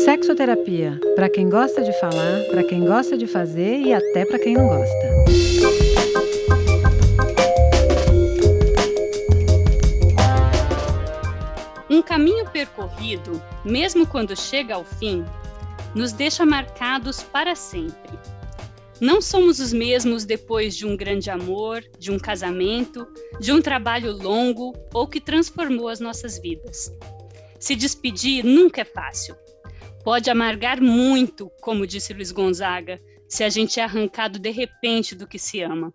Sexoterapia, para quem gosta de falar, para quem gosta de fazer e até para quem não gosta. Um caminho percorrido, mesmo quando chega ao fim, nos deixa marcados para sempre. Não somos os mesmos depois de um grande amor, de um casamento, de um trabalho longo ou que transformou as nossas vidas. Se despedir nunca é fácil. Pode amargar muito, como disse Luiz Gonzaga, se a gente é arrancado de repente do que se ama.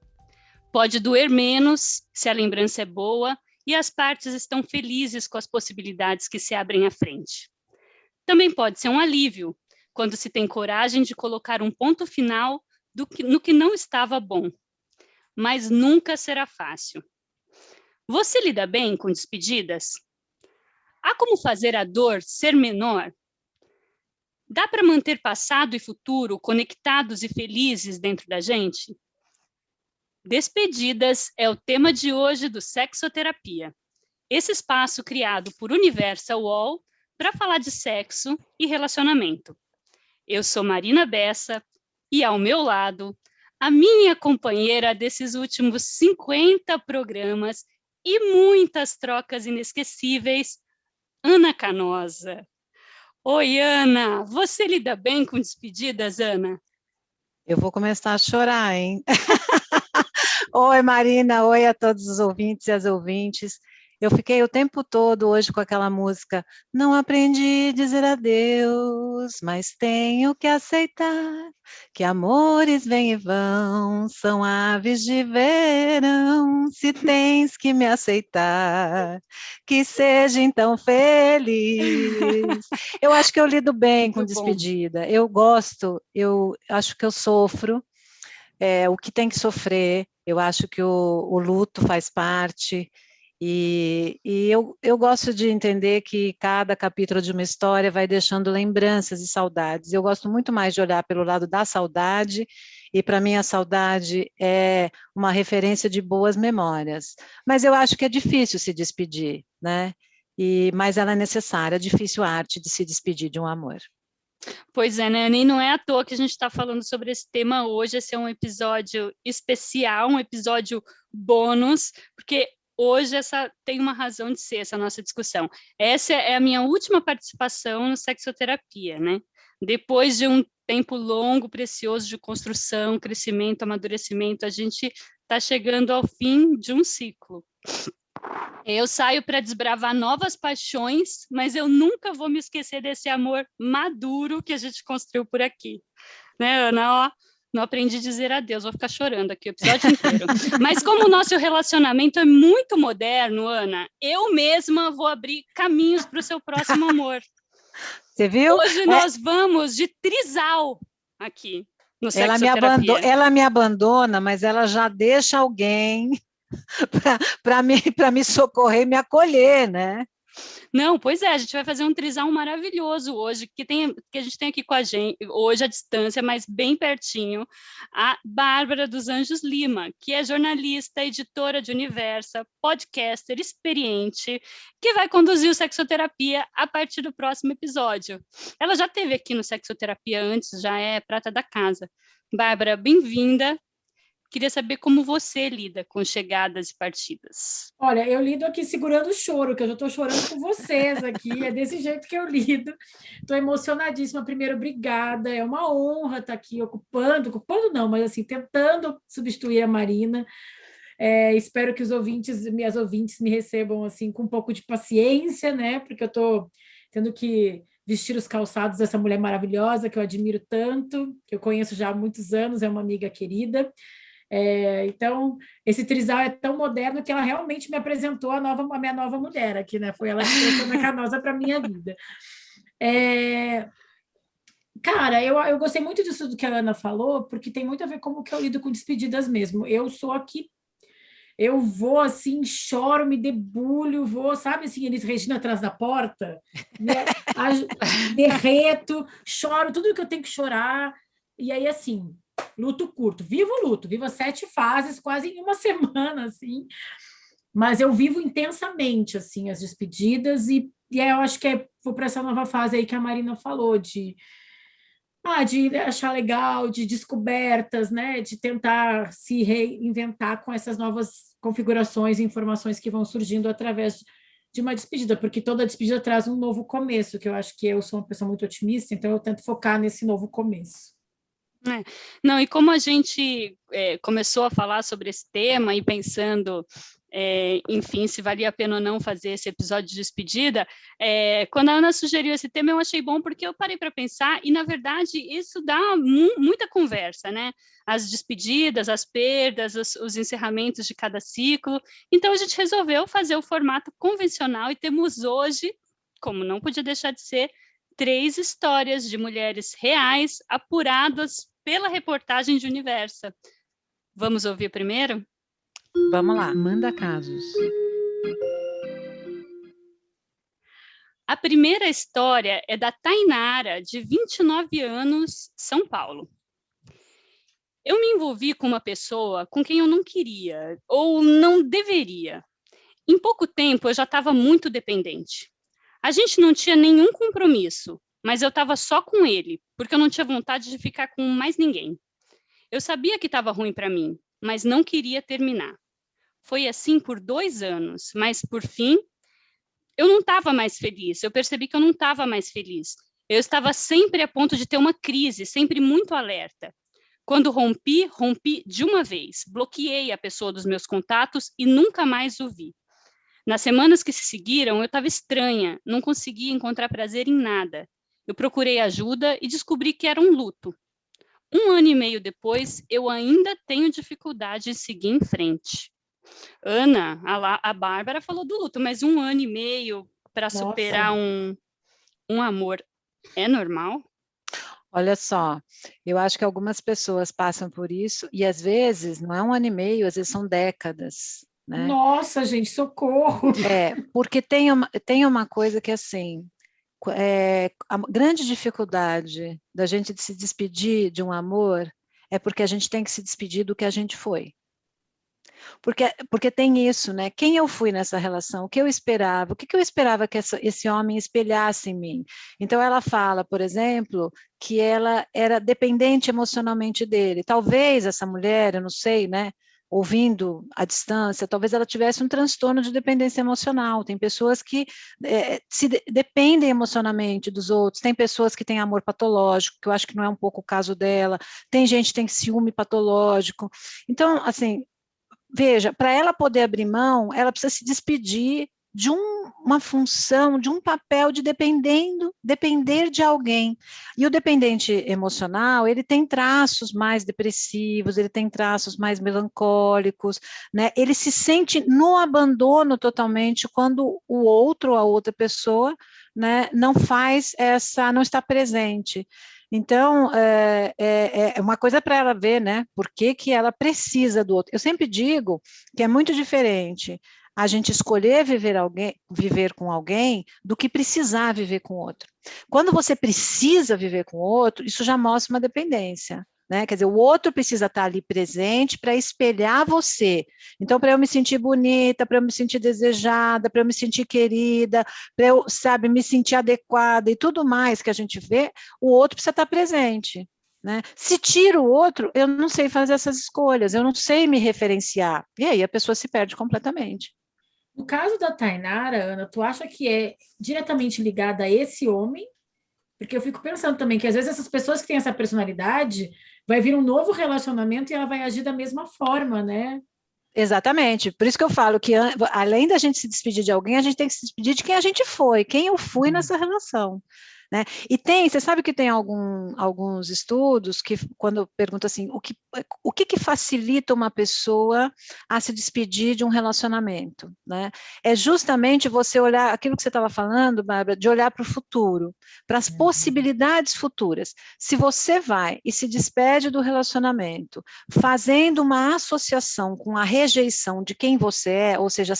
Pode doer menos, se a lembrança é boa e as partes estão felizes com as possibilidades que se abrem à frente. Também pode ser um alívio, quando se tem coragem de colocar um ponto final no que não estava bom. Mas nunca será fácil. Você lida bem com despedidas? Há como fazer a dor ser menor? Dá para manter passado e futuro conectados e felizes dentro da gente? Despedidas é o tema de hoje do Sexoterapia. Esse espaço criado por Universal UOL para falar de sexo e relacionamento. Eu sou Marina Bessa e, ao meu lado, a minha companheira desses últimos 50 programas e muitas trocas inesquecíveis, Ana Canosa. Oi, Ana! Você lida bem com despedidas, Ana? Eu vou começar a chorar, hein? Oi, Marina, oi a todos os ouvintes e as ouvintes. Eu fiquei o tempo todo hoje com aquela música, não aprendi a dizer adeus, mas tenho que aceitar que amores vêm e vão, são aves de verão, se tens que me aceitar, que seja então feliz. Eu acho que eu lido bem com despedida, eu gosto, eu acho que eu sofro, o que tem que sofrer, eu acho que o luto faz parte, e eu gosto de entender que cada capítulo de uma história vai deixando lembranças e saudades. Eu gosto muito mais de olhar pelo lado da saudade, e para mim a saudade é uma referência de boas memórias. Mas eu acho que é difícil se despedir, né? Mas ela é necessária, é difícil a arte de se despedir de um amor. Pois é, né? Nem não é à toa que a gente está falando sobre esse tema hoje. Esse é um episódio especial, um episódio bônus, porque hoje essa tem uma razão de ser, essa nossa discussão. Essa é a minha última participação no Sexoterapia, né? Depois de um tempo longo, precioso de construção, crescimento, amadurecimento, a gente está chegando ao fim de um ciclo. Eu saio para desbravar novas paixões, mas eu nunca vou me esquecer desse amor maduro que a gente construiu por aqui. Né, Ana? Ó, não aprendi a dizer adeus, vou ficar chorando aqui o episódio inteiro. Mas como o nosso relacionamento é muito moderno, Ana, eu mesma vou abrir caminhos para o seu próximo amor. Você viu? Hoje nós vamos de trisal aqui no Sexoterapia. Ela me abandona, mas ela já deixa alguém para me socorrer e me acolher, né? Não, pois é, a gente vai fazer um trisal maravilhoso hoje, que a gente tem aqui com a gente, hoje à distância, mas bem pertinho, a Bárbara dos Anjos Lima, que é jornalista, editora de Universa, podcaster experiente, que vai conduzir o Sexoterapia a partir do próximo episódio. Ela já esteve aqui no Sexoterapia antes, já é prata da casa. Bárbara, bem-vinda. Queria saber como você lida com chegadas e partidas. Olha, eu lido aqui segurando o choro, que eu já estou chorando com vocês aqui, é desse jeito que eu lido. Estou emocionadíssima. Primeiro, obrigada, é uma honra estar aqui ocupando não, mas assim, tentando substituir a Marina. Espero que os ouvintes, minhas ouvintes, me recebam assim com um pouco de paciência, né? Porque eu estou tendo que vestir os calçados dessa mulher maravilhosa que eu admiro tanto, que eu conheço já há muitos anos, é uma amiga querida. Então, esse trisal é tão moderno que ela realmente me apresentou a minha nova mulher aqui, né? Foi ela que trouxe a Ana Canosa para a minha vida. Cara, eu gostei muito disso do que a Ana falou, porque tem muito a ver com como que eu lido com despedidas mesmo. Eu sou aqui, eu vou assim, choro, me debulho, vou, sabe assim, Elis Regina atrás da porta, derreto, choro tudo que eu tenho que chorar, e aí assim, luto curto, vivo as 7 fases, quase em uma semana, assim, mas eu vivo intensamente, assim, as despedidas, e E aí eu acho que vou para essa nova fase aí que a Marina falou, de achar legal, de descobertas, né? De tentar se reinventar com essas novas configurações e informações que vão surgindo através de uma despedida, porque toda despedida traz um novo começo, que eu acho que eu sou uma pessoa muito otimista, então eu tento focar nesse novo começo. Não, e como a gente começou a falar sobre esse tema e pensando, enfim, se valia a pena ou não fazer esse episódio de despedida, quando a Ana sugeriu esse tema, eu achei bom porque eu parei para pensar e, na verdade, isso dá muita conversa, né? As despedidas, as perdas, os encerramentos de cada ciclo. Então, a gente resolveu fazer o formato convencional e temos hoje, como não podia deixar de ser, 3 histórias de mulheres reais apuradas pela reportagem de Universa. Vamos ouvir primeiro? Vamos lá. Manda casos. A primeira história é da Tainara, de 29 anos, São Paulo. Eu me envolvi com uma pessoa com quem eu não queria, ou não deveria. Em pouco tempo, eu já estava muito dependente. A gente não tinha nenhum compromisso, mas eu estava só com ele, porque eu não tinha vontade de ficar com mais ninguém. Eu sabia que estava ruim para mim, mas não queria terminar. Foi assim por 2 anos, mas por fim, eu não estava mais feliz. Eu percebi que eu não estava mais feliz. Eu estava sempre a ponto de ter uma crise, sempre muito alerta. Quando rompi de uma vez. Bloqueei a pessoa dos meus contatos e nunca mais o vi. Nas semanas que se seguiram, eu estava estranha, não conseguia encontrar prazer em nada. Eu procurei ajuda e descobri que era um luto. 1 ano e meio depois, eu ainda tenho dificuldade em seguir em frente. Ana, a Bárbara falou do luto, mas 1 ano e meio para superar um amor é normal? Olha só, eu acho que algumas pessoas passam por isso, e às vezes não é 1 ano e meio, às vezes são décadas, né? Nossa, gente, socorro! Porque tem uma coisa que, assim, a grande dificuldade da gente se despedir de um amor é porque a gente tem que se despedir do que a gente foi. Porque tem isso, né? Quem eu fui nessa relação, o que eu esperava, o que eu esperava que esse homem espelhasse em mim. Então, ela fala, por exemplo, que ela era dependente emocionalmente dele. Talvez essa mulher, eu não sei, né? Ouvindo à distância, talvez ela tivesse um transtorno de dependência emocional. Tem pessoas que dependem emocionalmente dos outros, tem pessoas que têm amor patológico, que eu acho que não é um pouco o caso dela, tem gente que tem ciúme patológico. Então, assim, veja, para ela poder abrir mão, ela precisa se despedir de uma função, de um papel de depender de alguém. E o dependente emocional, ele tem traços mais depressivos, ele tem traços mais melancólicos, né? Ele se sente no abandono totalmente quando o outro, a outra pessoa, né, não está presente. Então, é uma coisa para ela ver, né, por que ela precisa do outro. Eu sempre digo que é muito diferente a gente escolher viver com alguém do que precisar viver com outro. Quando você precisa viver com outro, isso já mostra uma dependência, né? Quer dizer, o outro precisa estar ali presente para espelhar você. Então, para eu me sentir bonita, para eu me sentir desejada, para eu me sentir querida, para eu, me sentir adequada e tudo mais que a gente vê, o outro precisa estar presente, né? Se tira o outro, eu não sei fazer essas escolhas, eu não sei me referenciar. E aí a pessoa se perde completamente. No caso da Tainara, Ana, tu acha que é diretamente ligada a esse homem? Porque eu fico pensando também que às vezes essas pessoas que têm essa personalidade vai vir um novo relacionamento e ela vai agir da mesma forma, né? Exatamente, por isso que eu falo que além da gente se despedir de alguém, a gente tem que se despedir de quem a gente foi, quem eu fui nessa relação. Né? E você sabe que tem alguns estudos que, quando pergunta assim, o que facilita uma pessoa a se despedir de um relacionamento? Né? É justamente você olhar, aquilo que você estava falando, Bárbara, de olhar para o futuro, para as possibilidades futuras. Se você vai e se despede do relacionamento, fazendo uma associação com a rejeição de quem você é, ou seja,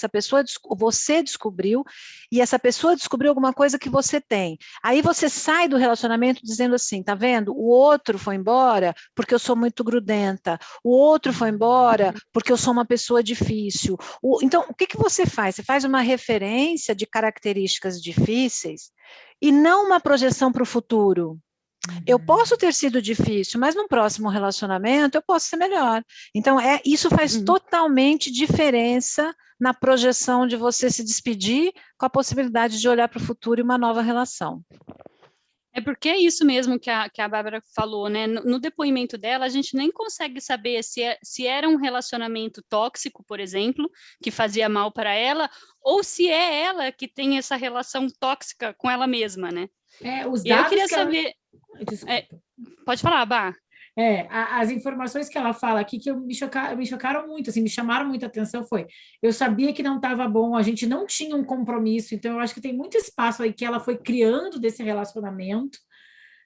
você descobriu, e essa pessoa descobriu alguma coisa que você tem, aí você você sai do relacionamento dizendo assim, tá vendo? O outro foi embora porque eu sou muito grudenta, o outro foi embora porque eu sou uma pessoa difícil. Então, o que que você faz? Você faz uma referência de características difíceis e não uma projeção para o futuro. Eu posso ter sido difícil, mas no próximo relacionamento eu posso ser melhor. Então, isso faz totalmente diferença na projeção de você se despedir com a possibilidade de olhar para o futuro e uma nova relação. É porque é isso mesmo que a Bárbara falou, né? No depoimento dela, a gente nem consegue saber se era um relacionamento tóxico, por exemplo, que fazia mal para ela, ou se é ela que tem essa relação tóxica com ela mesma, né? Os E aí eu dados queria que ela... saber... Desculpa. Pode falar, Bá. As informações que ela fala aqui que me chocaram muito, assim, me chamaram muita atenção eu sabia que não estava bom, a gente não tinha um compromisso, então eu acho que tem muito espaço aí que ela foi criando desse relacionamento,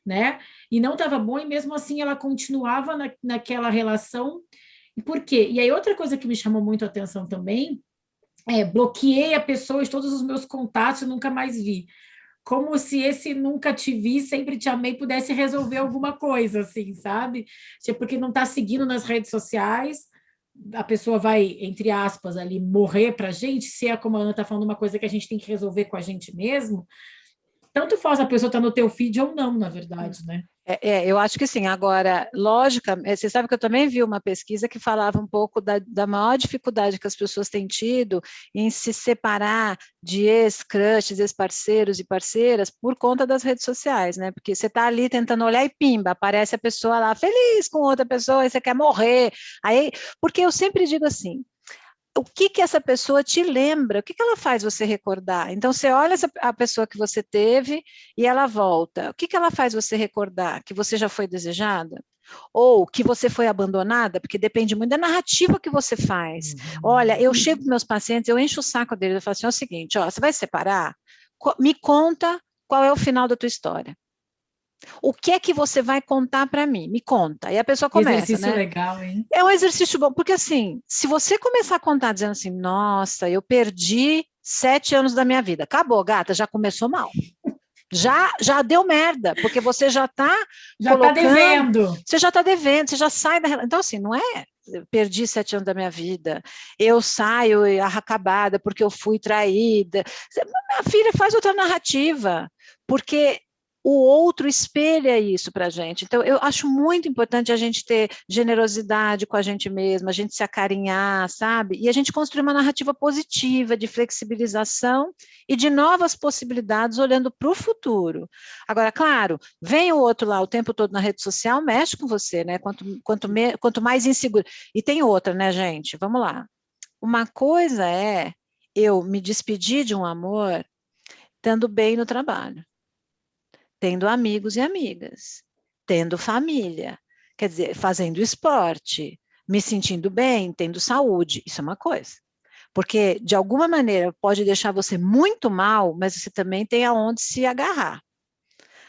né? E não estava bom, e mesmo assim ela continuava naquela relação. E por quê? E aí outra coisa que me chamou muito a atenção também bloqueei a pessoa de todos os meus contatos e nunca mais vi. Como se esse nunca te vi, sempre te amei pudesse resolver alguma coisa, assim, sabe? Porque não está seguindo nas redes sociais, a pessoa vai, entre aspas, ali, morrer para a gente, se é como a Ana está falando, uma coisa que a gente tem que resolver com a gente mesmo, tanto faz a pessoa estar no teu feed ou não, na verdade, né? Eu acho que sim. Agora, lógica, você sabe que eu também vi uma pesquisa que falava um pouco da maior dificuldade que as pessoas têm tido em se separar de ex-crushes, ex-parceiros e parceiras por conta das redes sociais, né? Porque você está ali tentando olhar e pimba, aparece a pessoa lá feliz com outra pessoa e você quer morrer. Aí, porque eu sempre digo assim, o que essa pessoa te lembra, o que ela faz você recordar? Então, você olha a pessoa que você teve e ela volta. O que ela faz você recordar? Que você já foi desejada? Ou que você foi abandonada? Porque depende muito da narrativa que você faz. Olha, eu chego com meus pacientes, eu encho o saco deles, eu falo assim, é o seguinte, ó, você vai se separar? Me conta qual é o final da tua história. O que é que você vai contar para mim? Me conta. E a pessoa começa, exercício né? Legal, hein? É um exercício bom, porque assim, se você começar a contar dizendo assim, nossa, eu perdi 7 anos da minha vida, acabou, gata, já começou mal. Já deu merda, porque você já está colocando... devendo. Você já está devendo, você já sai da... Então, assim, não é eu perdi 7 anos da minha vida, eu saio acabada porque eu fui traída. Minha filha, faz outra narrativa, porque o outro espelha isso para a gente. Então, eu acho muito importante a gente ter generosidade com a gente mesma, a gente se acarinhar, sabe? E a gente construir uma narrativa positiva de flexibilização e de novas possibilidades olhando para o futuro. Agora, claro, vem o outro lá o tempo todo na rede social, mexe com você, né? Quanto mais inseguro. E tem outra, né, gente? Vamos lá. Uma coisa é eu me despedir de um amor estando bem no trabalho, tendo amigos e amigas, tendo família, quer dizer, fazendo esporte, me sentindo bem, tendo saúde, isso é uma coisa. Porque, de alguma maneira, pode deixar você muito mal, mas você também tem aonde se agarrar.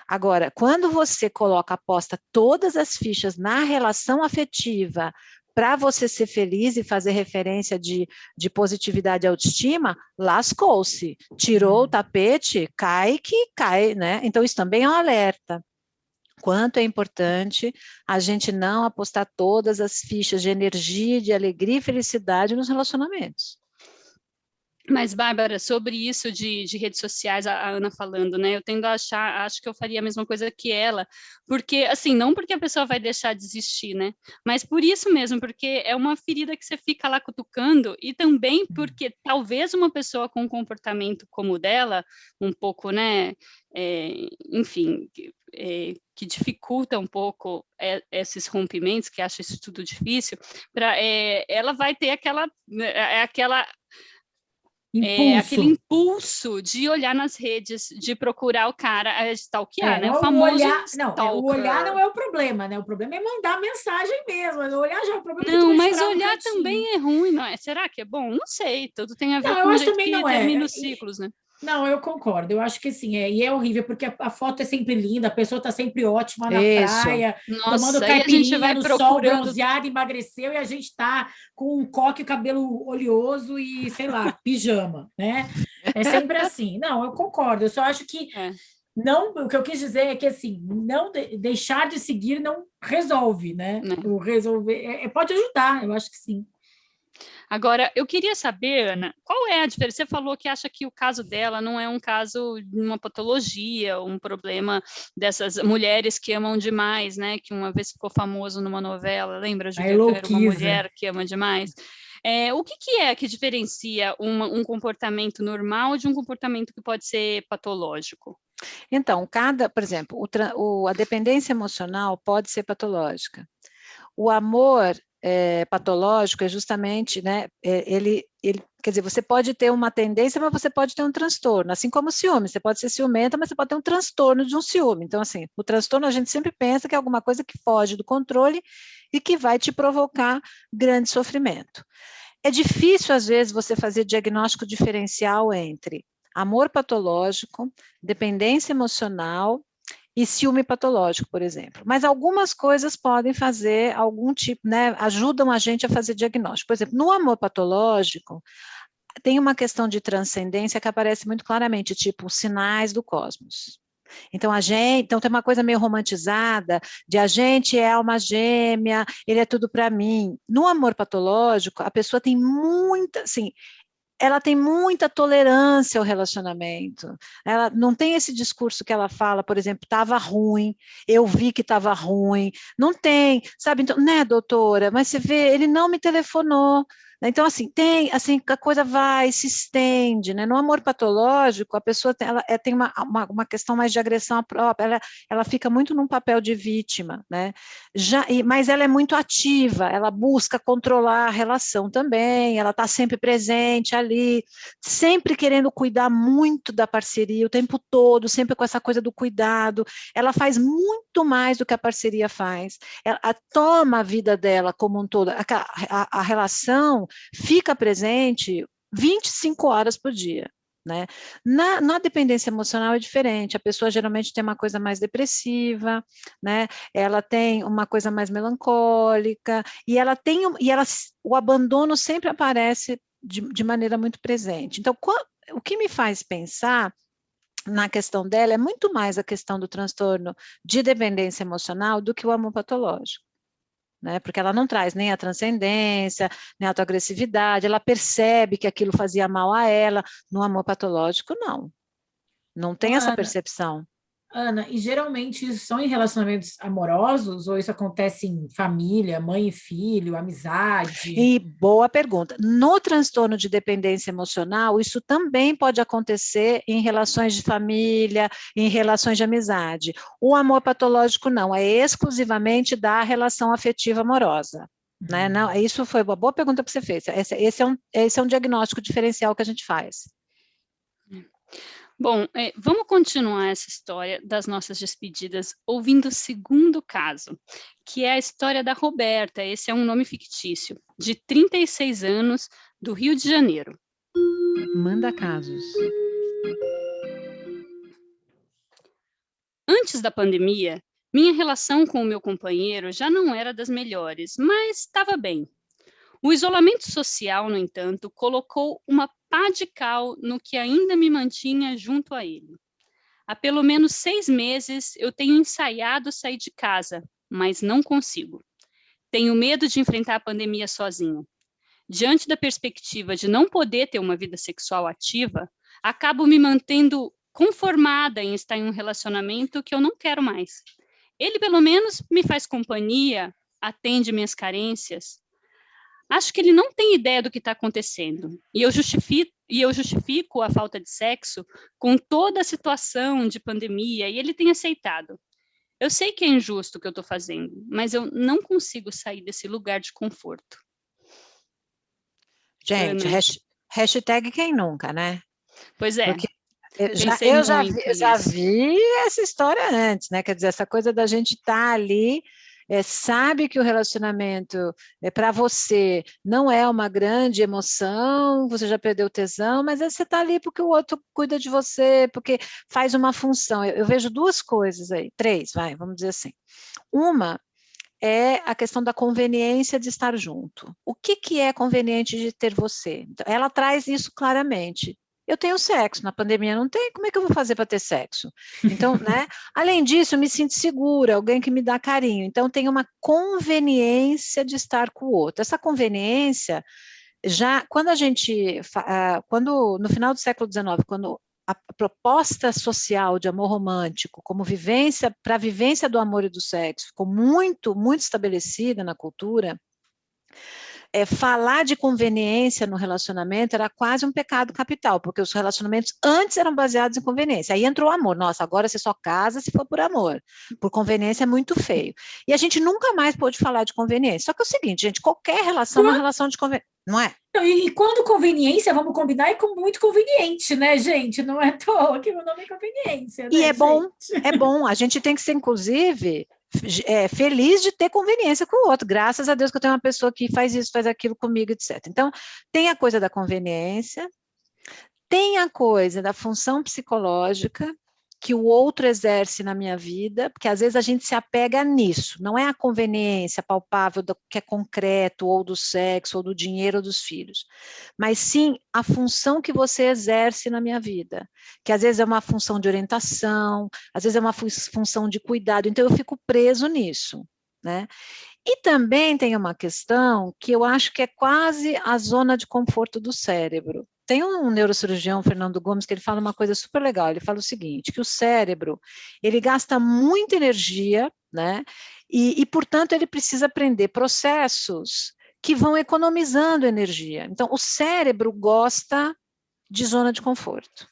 Agora, quando você aposta todas as fichas na relação afetiva para você ser feliz e fazer referência de positividade e autoestima, lascou-se. Tirou o tapete, cai que cai, né? Então, isso também é um alerta. Quanto é importante a gente não apostar todas as fichas de energia, de alegria e felicidade nos relacionamentos. Mas, Bárbara, sobre isso de redes sociais, a Ana falando, né? Eu tendo a achar, acho que eu faria a mesma coisa que ela, porque, assim, não porque a pessoa vai deixar de existir, né? Mas por isso mesmo, porque é uma ferida que você fica lá cutucando, e também porque talvez uma pessoa com um comportamento como o dela, um pouco, né? Enfim, que dificulta um pouco esses rompimentos, que acha isso tudo difícil, ela vai ter aquele impulso de olhar nas redes, de procurar o cara, stalkear, né? O famoso o olhar não é o problema, né? O problema é mandar mensagem mesmo, mas o olhar já é o problema. Não, mas olhar também é ruim, não é? Será que é bom? Não sei, tudo tem a ver com o jeito que termina os ciclos, né? Não, eu concordo, eu acho que sim, e é horrível, porque a foto é sempre linda, a pessoa está sempre ótima na praia, tomando caipirinha no sol, bronzeada, emagreceu, e a gente está com um coque, cabelo oleoso e, sei lá, pijama, né? É sempre assim. Não, eu concordo, eu só acho que Não, o que eu quis dizer é que, assim, não deixar de seguir não resolve, né? O resolver pode ajudar, eu acho que sim. Agora, eu queria saber, Ana, qual é a diferença? Você falou que acha que o caso dela não é um caso de uma patologia, um problema dessas mulheres que amam demais, né? Que uma vez ficou famoso numa novela, lembra, Julia Câmara, uma mulher que ama demais. O que é que diferencia um comportamento normal de um comportamento que pode ser patológico? Então, por exemplo, a dependência emocional pode ser patológica. O amor patológico é justamente, né, quer dizer, você pode ter uma tendência, mas você pode ter um transtorno, assim como o ciúme, você pode ser ciumenta, mas você pode ter um transtorno de um ciúme. Então, assim, o transtorno a gente sempre pensa que é alguma coisa que foge do controle e que vai te provocar grande sofrimento. É difícil, às vezes, você fazer diagnóstico diferencial entre amor patológico, dependência emocional e ciúme patológico, por exemplo. Mas algumas coisas podem fazer algum tipo, né, ajudam a gente a fazer diagnóstico. Por exemplo, no amor patológico, tem uma questão de transcendência que aparece muito claramente, tipo os sinais do cosmos. Então, então tem uma coisa meio romantizada de a gente é alma gêmea, ele é tudo para mim. No amor patológico, a pessoa tem muita, assim, ela tem muita tolerância ao relacionamento. Ela não tem esse discurso que ela fala, por exemplo, estava ruim, eu vi que estava ruim. Não tem, sabe? Então, né, doutora? Mas você vê, ele não me telefonou. Então, assim, a coisa vai, se estende, né? No amor patológico, a pessoa tem uma questão mais de agressão própria, ela fica muito num papel de vítima, né? Mas ela é muito ativa, ela busca controlar a relação também, ela está sempre presente ali, sempre querendo cuidar muito da parceria o tempo todo, sempre com essa coisa do cuidado, ela faz muito mais do que a parceria faz, ela toma a vida dela como um todo, a relação fica presente 25 horas por dia. Né? Na dependência emocional é diferente, a pessoa geralmente tem uma coisa mais depressiva, né? Ela tem uma coisa mais melancólica, o abandono sempre aparece de maneira muito presente. Então, o que me faz pensar na questão dela é muito mais a questão do transtorno de dependência emocional do que o amor patológico. Né, porque ela não traz nem a transcendência, nem a autoagressividade, ela percebe que aquilo fazia mal a ela, no amor patológico, não tem essa percepção. Ana, e geralmente isso são em relacionamentos amorosos ou isso acontece em família, mãe e filho, amizade? E boa pergunta. No transtorno de dependência emocional, isso também pode acontecer em relações de família, em relações de amizade. O amor patológico não, é exclusivamente da relação afetiva amorosa. Né? Não, isso foi uma boa pergunta que você fez. Esse é um diagnóstico diferencial que a gente faz. Bom, vamos continuar essa história das nossas despedidas ouvindo o segundo caso, que é a história da Roberta, esse é um nome fictício, de 36 anos, do Rio de Janeiro. Manda casos. Antes da pandemia, minha relação com o meu companheiro já não era das melhores, mas estava bem. O isolamento social, no entanto, colocou uma pá de cal no que ainda me mantinha junto a ele. Há pelo menos 6 meses eu tenho ensaiado sair de casa, mas não consigo. Tenho medo de enfrentar a pandemia sozinho. Diante da perspectiva de não poder ter uma vida sexual ativa, acabo me mantendo conformada em estar em um relacionamento que eu não quero mais. Ele, pelo menos, me faz companhia, atende minhas carências. Acho que ele não tem ideia do que está acontecendo. E eu justifico a falta de sexo com toda a situação de pandemia, e ele tem aceitado. Eu sei que é injusto o que eu estou fazendo, mas eu não consigo sair desse lugar de conforto. Gente, hashtag quem nunca, né? Pois é. Porque eu já vi essa história antes, né? Quer dizer, essa coisa da gente estar ali, sabe que o relacionamento para você não é uma grande emoção, você já perdeu o tesão, mas você está ali porque o outro cuida de você, porque faz uma função. Eu vejo 2 coisas aí, 3, vamos dizer assim. Uma é a questão da conveniência de estar junto. O que é conveniente de ter você? Então, ela traz isso claramente. eu tenho sexo, na pandemia não tem, como é que eu vou fazer para ter sexo? Então, né? Além disso, eu me sinto segura, alguém que me dá carinho. Então, tem uma conveniência de estar com o outro. Essa conveniência, já quando a gente, quando no final do século XIX, quando a proposta social de amor romântico, como vivência, para a vivência do amor e do sexo, ficou muito, muito estabelecida na cultura, falar de conveniência no relacionamento era quase um pecado capital, porque os relacionamentos antes eram baseados em conveniência. Aí entrou o amor. Nossa, agora você só casa se for por amor. Por conveniência é muito feio. E a gente nunca mais pôde falar de conveniência. Só que é o seguinte, gente, qualquer relação é uma relação de conveniência, não é? E quando conveniência, vamos combinar, é muito conveniente, né, gente? Não é à toa que o nome é conveniência, né, E é bom, gente? é bom. A gente tem que ser, inclusive, feliz de ter conveniência com o outro. Graças a Deus que eu tenho uma pessoa que faz isso, faz aquilo comigo, etc. Então, tem a coisa da conveniência, tem a coisa da função psicológica que o outro exerce na minha vida, porque às vezes a gente se apega nisso, não é a conveniência palpável do que é concreto, ou do sexo, ou do dinheiro, ou dos filhos, mas sim a função que você exerce na minha vida, que às vezes é uma função de orientação, às vezes é uma função de cuidado, então eu fico preso nisso, né? E também tem uma questão que eu acho que é quase a zona de conforto do cérebro. Tem um neurocirurgião, Fernando Gomes, que ele fala uma coisa super legal, ele fala o seguinte, que o cérebro, ele gasta muita energia, né, e portanto, ele precisa aprender processos que vão economizando energia. Então, o cérebro gosta de zona de conforto.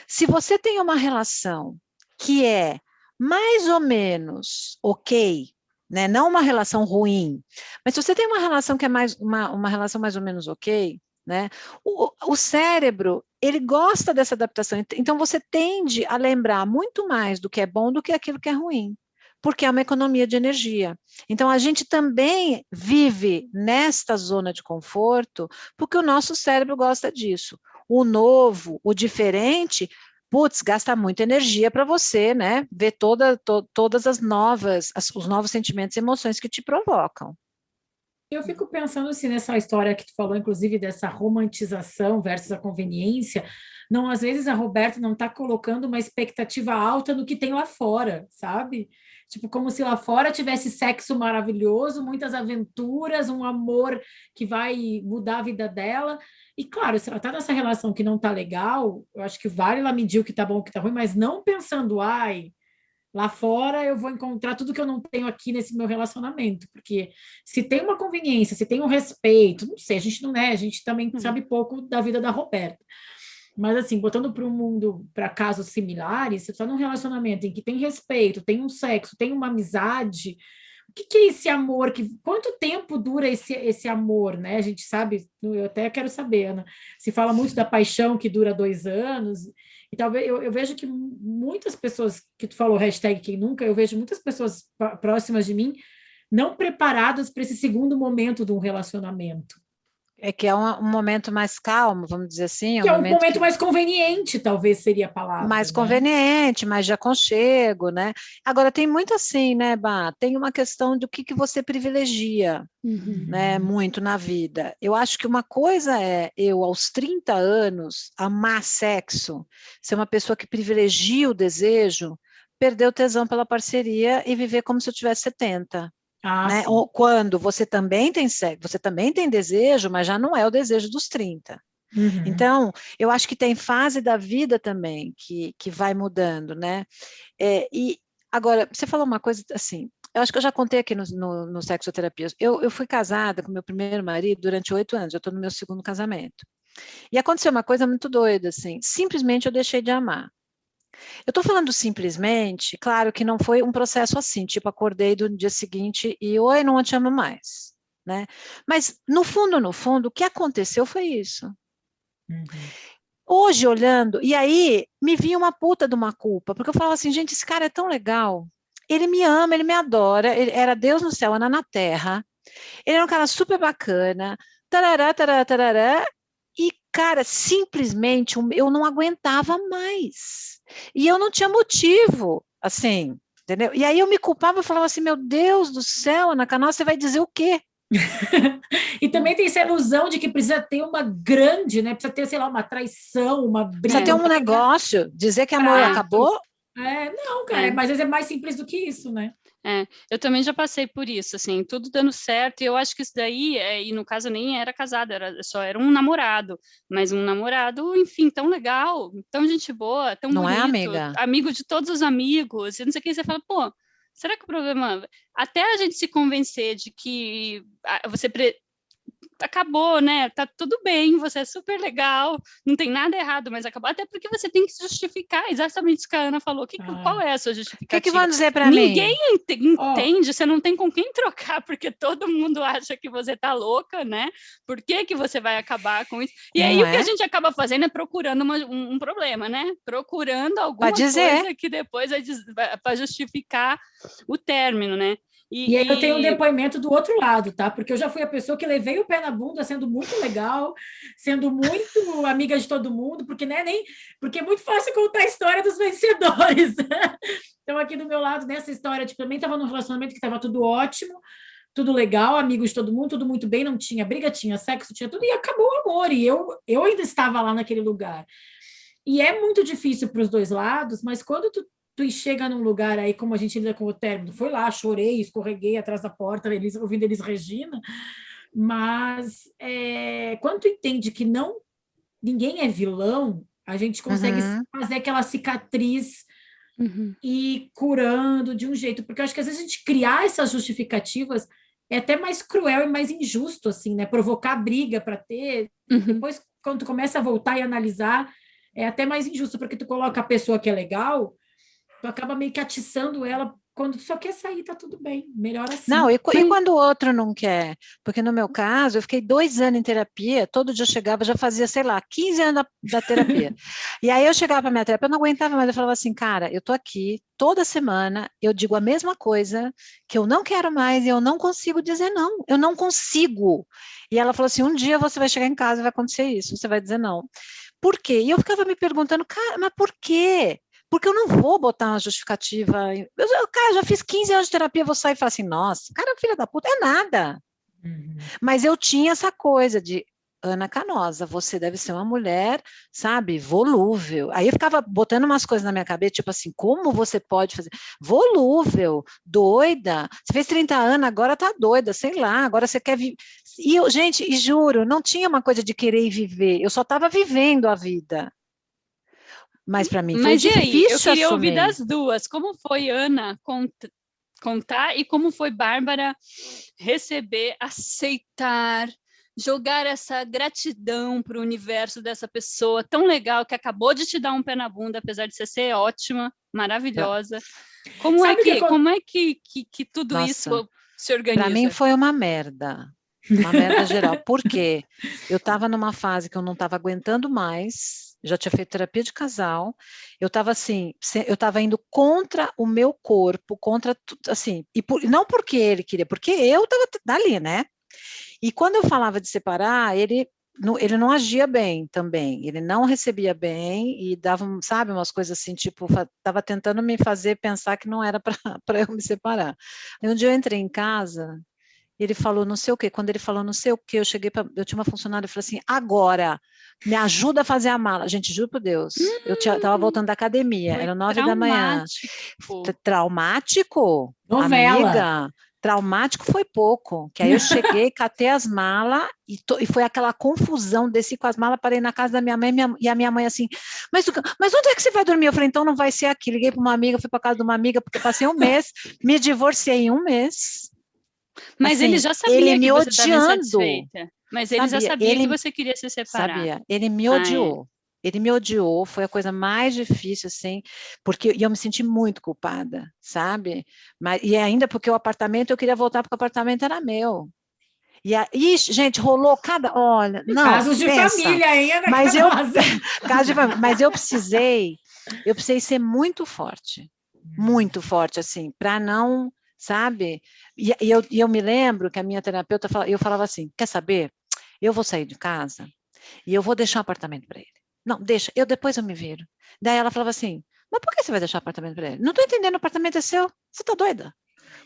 Se você tem uma relação que é mais ou menos ok, né, não uma relação ruim, mas se você tem uma relação que é uma relação mais ou menos ok, né, o cérebro, ele gosta dessa adaptação, então você tende a lembrar muito mais do que é bom do que aquilo que é ruim, porque é uma economia de energia. Então, a gente também vive nesta zona de conforto, porque o nosso cérebro gosta disso. O novo, o diferente, putz, gasta muita energia para você, né, ver todas os novos sentimentos e emoções que te provocam. Eu fico pensando assim nessa história que tu falou, inclusive, dessa romantização versus a conveniência. Não, às vezes a Roberta não está colocando uma expectativa alta no que tem lá fora, sabe? Tipo, como se lá fora tivesse sexo maravilhoso, muitas aventuras, um amor que vai mudar a vida dela. E claro, se ela está nessa relação que não está legal, eu acho que vale ela medir o que está bom, o que está ruim, mas não pensando, ai, lá fora eu vou encontrar tudo que eu não tenho aqui nesse meu relacionamento, porque se tem uma conveniência, se tem um respeito, não sei, a gente não é, a gente também sabe pouco da vida da Roberta. Mas assim, botando para o mundo, para casos similares, você está num relacionamento em que tem respeito, tem um sexo, tem uma amizade, o que é esse amor? Quanto tempo dura esse amor, né? A gente sabe, eu até quero saber, Ana, se fala muito da paixão que dura 2 anos, e talvez eu vejo que muitas pessoas, que tu falou, hashtag quem nunca, eu vejo muitas pessoas próximas de mim não preparadas para esse segundo momento de um relacionamento. É que é um momento mais calmo, vamos dizer assim. Que é um momento mais conveniente, talvez seria a palavra. Mais né? conveniente, mais de aconchego, né? Agora, tem muito assim, né, Bá? Tem uma questão do que você privilegia, né, muito na vida. Eu acho que uma coisa é eu, aos 30 anos, amar sexo, ser uma pessoa que privilegia o desejo, perder o tesão pela parceria e viver como se eu tivesse 70. Né? Ou quando você também tem sexo, você também tem desejo, mas já não é o desejo dos 30. Então, eu acho que tem fase da vida também que vai mudando, né? E agora, você falou uma coisa assim, eu acho que eu já contei aqui no Sexoterapia, eu fui casada com meu primeiro marido durante 8 anos, eu estou no meu segundo casamento. E aconteceu uma coisa muito doida, assim, simplesmente eu deixei de amar. Eu estou falando simplesmente, claro que não foi um processo assim, tipo, acordei do dia seguinte e, oi, não te amo mais, né? Mas, no fundo, o que aconteceu foi isso. Hoje, olhando, e aí, me vinha uma puta de uma culpa, porque eu falava assim, gente, esse cara é tão legal, ele me ama, ele me adora, ele era Deus no céu, Ana na terra, ele era um cara super bacana, tarará, tarará, tarará, e, cara, simplesmente eu não aguentava mais. E eu não tinha motivo, assim, entendeu? E aí eu me culpava e falava assim, meu Deus do céu, Ana Canoa, você vai dizer o quê? E também tem essa ilusão de que precisa ter uma grande, né? Precisa ter, sei lá, uma traição, uma briga. Precisa ter um negócio, dizer que amor acabou. Não, cara, mas às vezes é mais simples do que isso, né? Eu também já passei por isso, assim, tudo dando certo, e eu acho que isso daí, e no caso nem era casado, só era um namorado, mas um namorado, enfim, tão legal, tão gente boa, tão Não bonito, é, amiga? amigo de todos os amigos, e não sei o que, você fala, pô, será que o problema, até a gente se convencer de que acabou, né? Tá tudo bem, você é super legal, não tem nada errado, mas acabou. Até porque você tem que se justificar exatamente isso que a Ana falou. Qual é a sua justificativa? O que vão dizer para mim? Ninguém entende, você não tem com quem trocar, porque todo mundo acha que você tá louca, né? Por que você vai acabar com isso? E aí o que a gente acaba fazendo é procurando um problema, né? Procurando alguma coisa que depois para justificar o término, né? E aí eu tenho um depoimento do outro lado, tá? Porque eu já fui a pessoa que levei o pé na bunda sendo muito legal, sendo muito amiga de todo mundo, porque porque é muito fácil contar a história dos vencedores. Então, aqui do meu lado, nessa história, também estava num relacionamento que estava tudo ótimo, tudo legal, amigos de todo mundo, tudo muito bem, não tinha briga, tinha sexo, tinha tudo, e acabou o amor. E eu ainda estava lá naquele lugar. E é muito difícil para os dois lados, mas quando tu chega num lugar aí, como a gente lida com o término, foi lá, chorei, escorreguei atrás da porta, ouvindo Elis Regina, mas quando tu entende que ninguém é vilão, a gente consegue fazer aquela cicatriz e curando de um jeito, porque eu acho que às vezes a gente criar essas justificativas é até mais cruel e mais injusto, assim, né? Provocar briga para ter, depois quando tu começa a voltar e analisar, é até mais injusto, porque tu coloca a pessoa que é legal, tu acaba meio que atiçando ela, quando tu só quer sair, tá tudo bem, melhor assim. Não, e quando o outro não quer? Porque no meu caso, eu fiquei 2 anos em terapia, todo dia eu chegava, já fazia, sei lá, 15 anos da terapia. E aí eu chegava para minha terapia, eu não aguentava mais, eu falava assim, cara, eu tô aqui toda semana, eu digo a mesma coisa, que eu não quero mais, e eu não consigo dizer não, eu não consigo. E ela falou assim, um dia você vai chegar em casa e vai acontecer isso, você vai dizer não. Por quê? E eu ficava me perguntando, cara, mas por quê? Porque eu não vou botar uma justificativa. Cara, já fiz 15 anos de terapia, vou sair e falar assim, nossa, cara, filha da puta, é nada. Mas eu tinha essa coisa de, Ana Canosa, você deve ser uma mulher, sabe, volúvel. Aí eu ficava botando umas coisas na minha cabeça, tipo assim, como você pode fazer? Volúvel, doida, você fez 30 anos, agora tá doida, sei lá, agora você quer viver. E eu, gente, e juro, não tinha uma coisa de querer viver, eu só estava vivendo a vida. Mas para mim foi difícil assumir. Eu queria ouvir das duas. Como foi, Ana, contar e como foi, Bárbara, receber, aceitar, jogar essa gratidão para o universo dessa pessoa tão legal que acabou de te dar um pé na bunda, apesar de você ser ótima, maravilhosa. Como é que tudo isso se organiza? Para mim foi uma merda geral. Por quê? Eu estava numa fase que eu não estava aguentando mais. Já tinha feito terapia de casal, eu estava assim, eu estava indo contra o meu corpo, contra tudo, assim, não porque ele queria, porque eu estava dali, né? E quando eu falava de separar, ele não agia bem também, ele não recebia bem e dava, sabe, umas coisas assim, tipo, estava tentando me fazer pensar que não era para eu me separar. Aí um dia eu entrei em casa, ele falou não sei o quê, quando ele falou não sei o quê, eu tinha uma funcionária e falei assim, agora, me ajuda a fazer a mala. Gente, juro por Deus, eu estava voltando da academia, era 9 da manhã. Traumático? Novela. Amiga, traumático foi pouco, que aí eu cheguei, catei as malas e foi aquela confusão, desci com as malas, parei na casa da minha mãe e a minha mãe assim, mas onde é que você vai dormir? Eu falei, então não vai ser aqui. Liguei para uma amiga, fui para casa de uma amiga, porque passei um mês, me divorciei em um mês. Mas assim, ele já sabia ele que me você estava odiando. insatisfeita. Mas ele já sabia que você queria se separar. Sabia, ele me odiou. Ele me odiou, foi a coisa mais difícil, assim, porque eu me senti muito culpada, sabe? E ainda porque o apartamento, eu queria voltar porque o apartamento era meu. E gente, rolou olha, não, casos de família, hein, Ana Canosa? Caso de família, mas eu precisei ser muito forte, assim, para não, sabe? E eu me lembro que a minha terapeuta, eu falava assim, quer saber? Eu vou sair de casa e eu vou deixar o apartamento para ele. Não, deixa, depois eu me viro. Daí ela falava assim, mas por que você vai deixar o apartamento para ele? Não estou entendendo, o apartamento é seu, você está doida?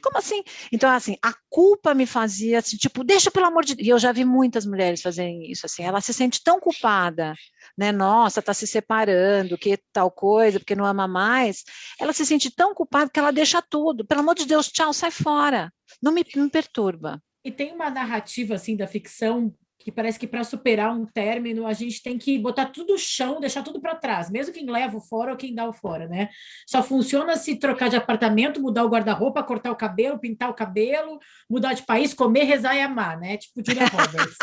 Como assim? Então, assim, a culpa me fazia, assim, tipo, deixa pelo amor de Deus. E eu já vi muitas mulheres fazerem isso, assim, ela se sente tão culpada, né? Nossa, tá se separando, que tal coisa, porque não ama mais. Ela se sente tão culpada que ela deixa tudo. Pelo amor de Deus, tchau, sai fora. Não me perturba. E tem uma narrativa assim da ficção que parece que para superar um término a gente tem que botar tudo no chão, deixar tudo para trás, mesmo quem leva o fora ou quem dá o fora, né? Só funciona se trocar de apartamento, mudar o guarda-roupa, cortar o cabelo, pintar o cabelo, mudar de país, comer, rezar e amar, né? Tipo Julia Roberts.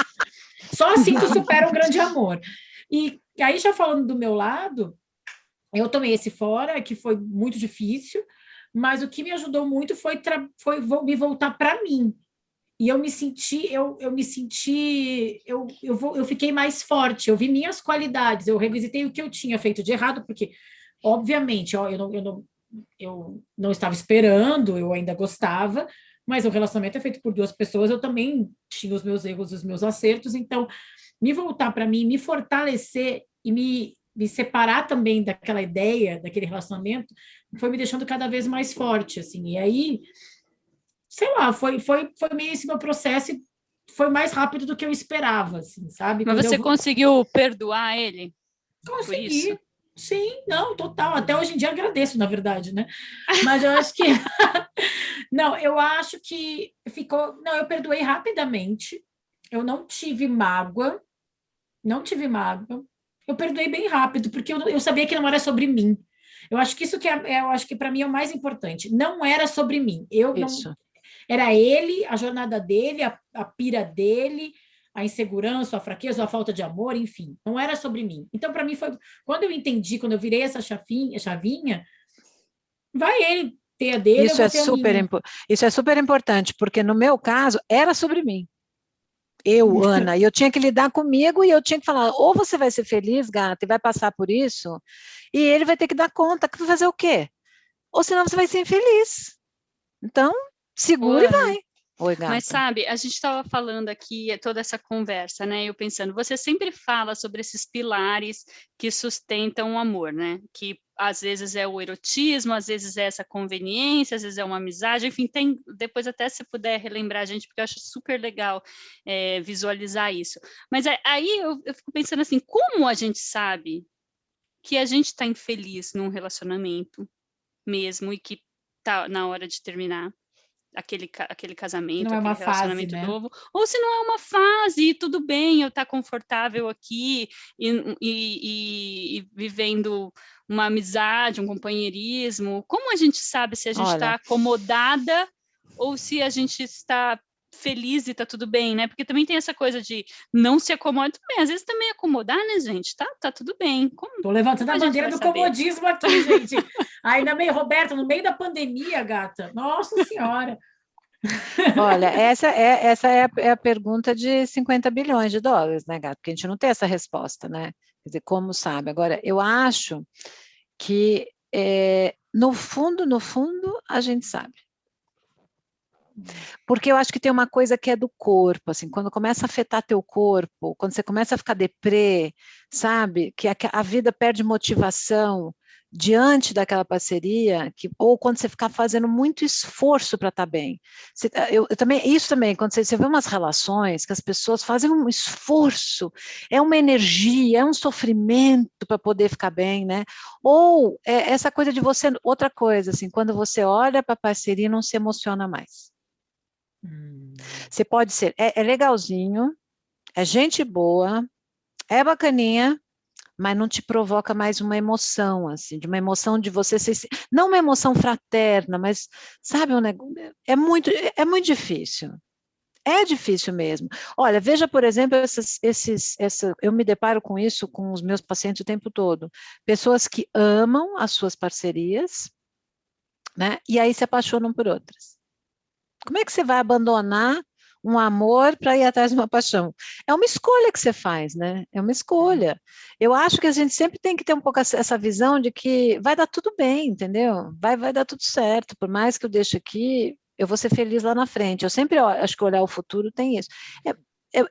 Só assim tu supera um grande amor. E aí, já falando do meu lado, eu tomei esse fora, que foi muito difícil, mas o que me ajudou muito foi me voltar para mim. E eu fiquei mais forte, eu vi minhas qualidades, eu revisitei o que eu tinha feito de errado, porque, obviamente, ó, eu não estava esperando, eu ainda gostava, mas o relacionamento é feito por duas pessoas, eu também tinha os meus erros, os meus acertos, então, me voltar para mim, me fortalecer e me separar também daquela ideia, daquele relacionamento, foi me deixando cada vez mais forte, assim, e aí sei lá, foi meio esse meu processo e foi mais rápido do que eu esperava, assim, sabe? Mas Quando você eu conseguiu perdoar ele por isso? consegui, sim, não, total. Até hoje em dia agradeço, na verdade, né? Mas eu acho que não, eu acho que ficou. Não, eu perdoei rapidamente. Eu não tive mágoa, não tive mágoa. Eu perdoei bem rápido, porque eu sabia que não era sobre mim. Eu acho que isso eu acho que para mim é o mais importante. Não era sobre mim. Eu não Isso. Era ele, a jornada dele, a pira dele, a insegurança, a fraqueza, a falta de amor, enfim. Não era sobre mim. Então, para mim, foi. Quando eu entendi, quando eu virei essa chavinha, vai ele ter a dele, eu Isso vou é ter a super, minha. isso é super importante, porque no meu caso era sobre mim. Eu, Ana, e eu tinha que lidar comigo e eu tinha que falar, ou você vai ser feliz, gata, e vai passar por isso, e ele vai ter que dar conta, que vai fazer o quê? Ou senão você vai ser infeliz. Então, Ô, segura e Ana, vai. Oi, mas gata. sabe, a gente estava falando aqui, toda essa conversa, né? Eu pensando, você sempre fala sobre esses pilares que sustentam o amor, né? Que às vezes é o erotismo, às vezes é essa conveniência, às vezes é uma amizade, enfim, tem, depois até se puder relembrar a gente, porque eu acho super legal visualizar isso. Mas aí eu fico pensando assim, como a gente sabe que a gente está infeliz num relacionamento mesmo e que tá na hora de terminar? Aquele Que não casamento, é aquele uma fase, relacionamento né? novo, ou se não é uma fase, e tudo bem, eu estar confortável aqui e vivendo uma amizade, um companheirismo. Como a gente sabe se a gente está Olha, acomodada ou se a gente está feliz e está tudo bem, né? Porque também tem essa coisa de não se acomodar, tudo bem, às vezes também acomodar, né, gente? Tá tudo bem. Tô Como levantando a a gente bandeira vai do saber? comodismo aqui, gente. Ainda meio, Roberta, no meio da pandemia, gata. Nossa Senhora. olha, essa é a pergunta de 50 bilhões de dólares, né, gato? Porque a gente não tem essa resposta, né? Quer dizer, como sabe? Agora, eu acho que, no fundo, a gente sabe. Porque eu acho que tem uma coisa que é do corpo, assim, quando começa a afetar teu corpo, quando você começa a ficar deprê, sabe? Que a vida perde motivação diante daquela parceria, ou quando você ficar fazendo muito esforço para estar bem. Eu também, isso também, quando você vê umas relações que as pessoas fazem um esforço, é uma energia, é um sofrimento para poder ficar bem, né? Ou essa coisa de você, outra coisa, assim, quando você olha para a parceria e não se emociona mais. Você pode ser, é legalzinho, é gente boa, é bacaninha, mas não te provoca mais uma emoção, assim, de uma emoção de você ser, não uma emoção fraterna, mas, sabe, é muito difícil. É difícil mesmo. Olha, veja, por exemplo, eu me deparo com isso com os meus pacientes o tempo todo. Pessoas que amam as suas parcerias, né, e aí se apaixonam por outras. Como é que você vai abandonar um amor para ir atrás de uma paixão? É uma escolha que você faz, né? É uma escolha. Eu acho que a gente sempre tem que ter um pouco essa visão de que vai dar tudo bem, entendeu? Vai dar tudo certo. Por mais que eu deixe aqui, eu vou ser feliz lá na frente. Eu sempre acho que olhar o futuro tem isso.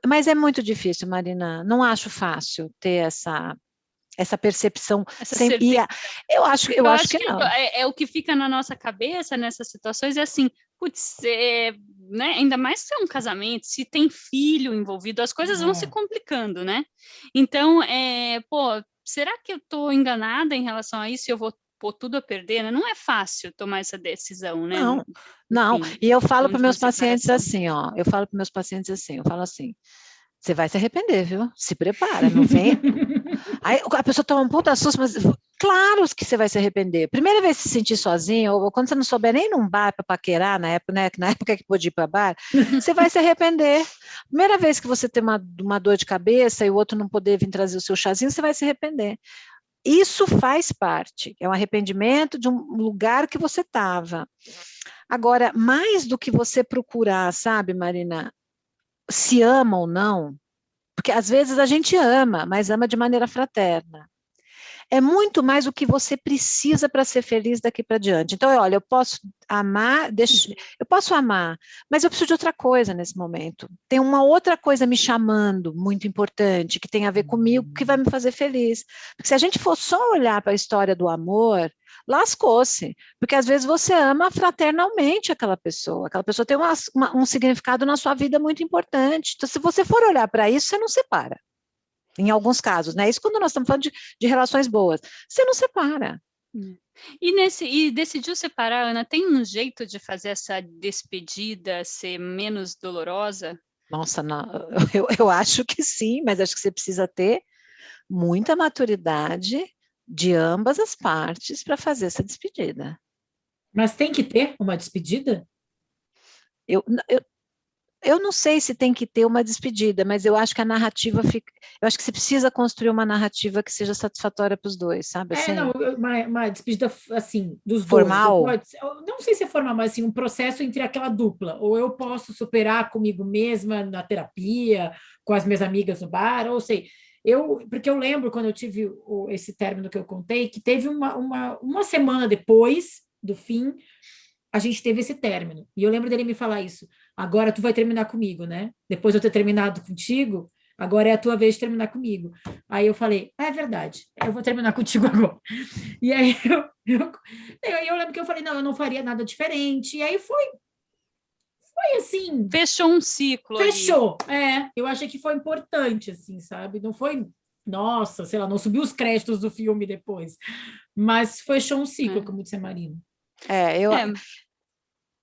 Mas é muito difícil, Marina. Não acho fácil ter essa percepção. Essa sempre, certeza. eu acho que não. É o que fica na nossa cabeça nessas situações, é assim, putz, né, ainda mais se é um casamento, se tem filho envolvido, as coisas vão se complicando, né? Então, será que eu estou enganada em relação a isso e eu vou pôr tudo a perder, né? Não é fácil tomar essa decisão, né? Não. Enfim, E eu falo para de meus uma pacientes separação. assim, eu falo assim, você vai se arrepender, viu? Se prepara, não vem. Aí a pessoa toma um puta susto, mas claro que você vai se arrepender. Primeira vez que se sentir sozinho, ou quando você não souber nem num bar para paquerar, na época que podia ir para bar, você vai se arrepender. Primeira vez que você tem uma dor de cabeça e o outro não poder vir trazer o seu chazinho, você vai se arrepender. Isso faz parte, é um arrependimento de um lugar que você estava. Agora, mais do que você procurar, sabe, Marina, se ama ou não, porque às vezes a gente ama, mas ama de maneira fraterna. É muito mais o que você precisa para ser feliz daqui para diante. Então, olha, eu posso amar, mas eu preciso de outra coisa nesse momento. Tem uma outra coisa me chamando, muito importante, que tem a ver comigo, que vai me fazer feliz. Porque se a gente for só olhar para a história do amor, lascou-se. Porque às vezes você ama fraternalmente aquela pessoa tem um significado na sua vida muito importante. Então, se você for olhar para isso, você não separa. Em alguns casos, né? Isso quando nós estamos falando de relações boas. Você não separa. E decidiu separar, Ana, tem um jeito de fazer essa despedida ser menos dolorosa? Nossa, não, eu acho que sim, mas acho que você precisa ter muita maturidade de ambas as partes para fazer essa despedida. Mas tem que ter uma despedida? Eu não sei se tem que ter uma despedida, mas eu acho que a narrativa fica. Eu acho que você precisa construir uma narrativa que seja satisfatória para os dois, sabe? Assim, Não, uma despedida assim, dos formal. dois. Eu não sei se é formal, mas assim, um processo entre aquela dupla. Ou eu posso superar comigo mesma na terapia, com as minhas amigas no bar, ou sei. Porque eu lembro quando eu tive esse término que eu contei, que teve uma semana depois do fim, a gente teve esse término. E eu lembro dele me falar isso. Agora tu vai terminar comigo, né? Depois de eu ter terminado contigo, agora é a tua vez de terminar comigo. Aí eu falei, é verdade, eu vou terminar contigo agora. E aí eu lembro que eu falei, não, eu não faria nada diferente. E aí foi assim... Fechou um ciclo. Fechou, eu achei que foi importante, assim, sabe? Não foi, nossa, sei lá, não subiu os créditos do filme depois. Mas fechou um ciclo, como disse a Marina.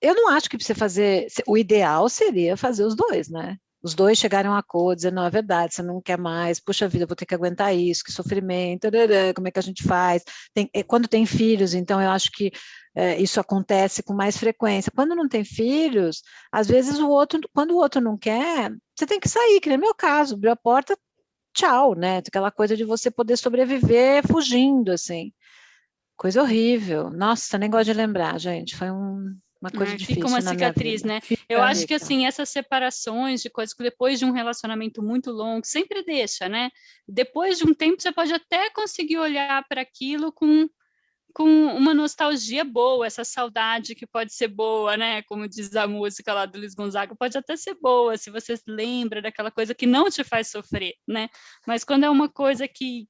Eu não acho que precisa fazer... O ideal seria fazer os dois, né? Os dois chegarem a um acordo, dizer, não, é verdade, você não quer mais, puxa vida, eu vou ter que aguentar isso, que sofrimento, como é que a gente faz? Quando tem filhos, então eu acho que isso acontece com mais frequência. Quando não tem filhos, às vezes quando o outro não quer, você tem que sair, que nem no meu caso, abriu a porta, tchau, né? Aquela coisa de você poder sobreviver fugindo, assim. Coisa horrível. Nossa, nem gosto de lembrar, gente, foi uma coisa difícil. Fica uma cicatriz, né? Eu acho que, assim, essas separações de coisas que depois de um relacionamento muito longo, sempre deixa, né? Depois de um tempo, você pode até conseguir olhar para aquilo com uma nostalgia boa, essa saudade que pode ser boa, né? Como diz a música lá do Luiz Gonzaga, pode até ser boa, se você lembra daquela coisa que não te faz sofrer, né? Mas quando é uma coisa que...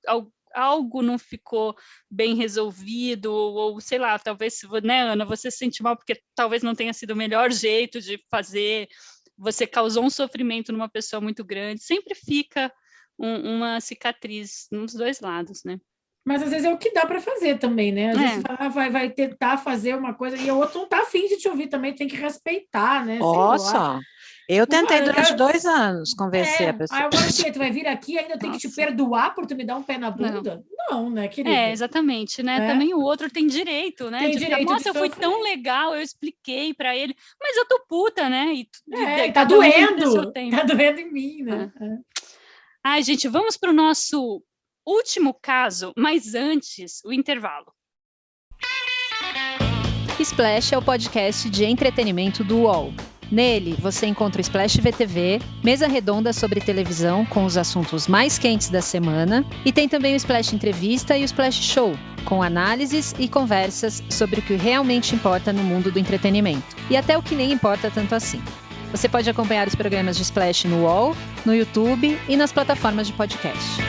algo não ficou bem resolvido, ou sei lá, talvez, né, Ana, você se sente mal porque talvez não tenha sido o melhor jeito de fazer, você causou um sofrimento numa pessoa muito grande, sempre fica uma cicatriz nos dois lados, né? Mas às vezes é o que dá para fazer também, né? Às vezes vai tentar fazer uma coisa e o outro não está afim de te ouvir também, tem que respeitar, né? Nossa! Eu tentei durante 2 anos convencer a pessoa. Agora o quê? Tu vai vir aqui e ainda tem que te perdoar por tu me dar um pé na bunda? Não, né, querida? Exatamente, né? Também o outro tem direito, né? Tem direito nossa, eu fui tão legal, eu expliquei para ele, mas eu tô puta, né? Tá doendo, tá doendo em mim, né? Ai, gente, vamos para o nosso último caso, mas antes, o intervalo. Splash é o podcast de entretenimento do UOL. Nele, você encontra o Splash VTV, mesa redonda sobre televisão com os assuntos mais quentes da semana, e tem também o Splash Entrevista e o Splash Show, com análises e conversas sobre o que realmente importa no mundo do entretenimento, e até o que nem importa tanto assim. Você pode acompanhar os programas de Splash no UOL, no YouTube e nas plataformas de podcast.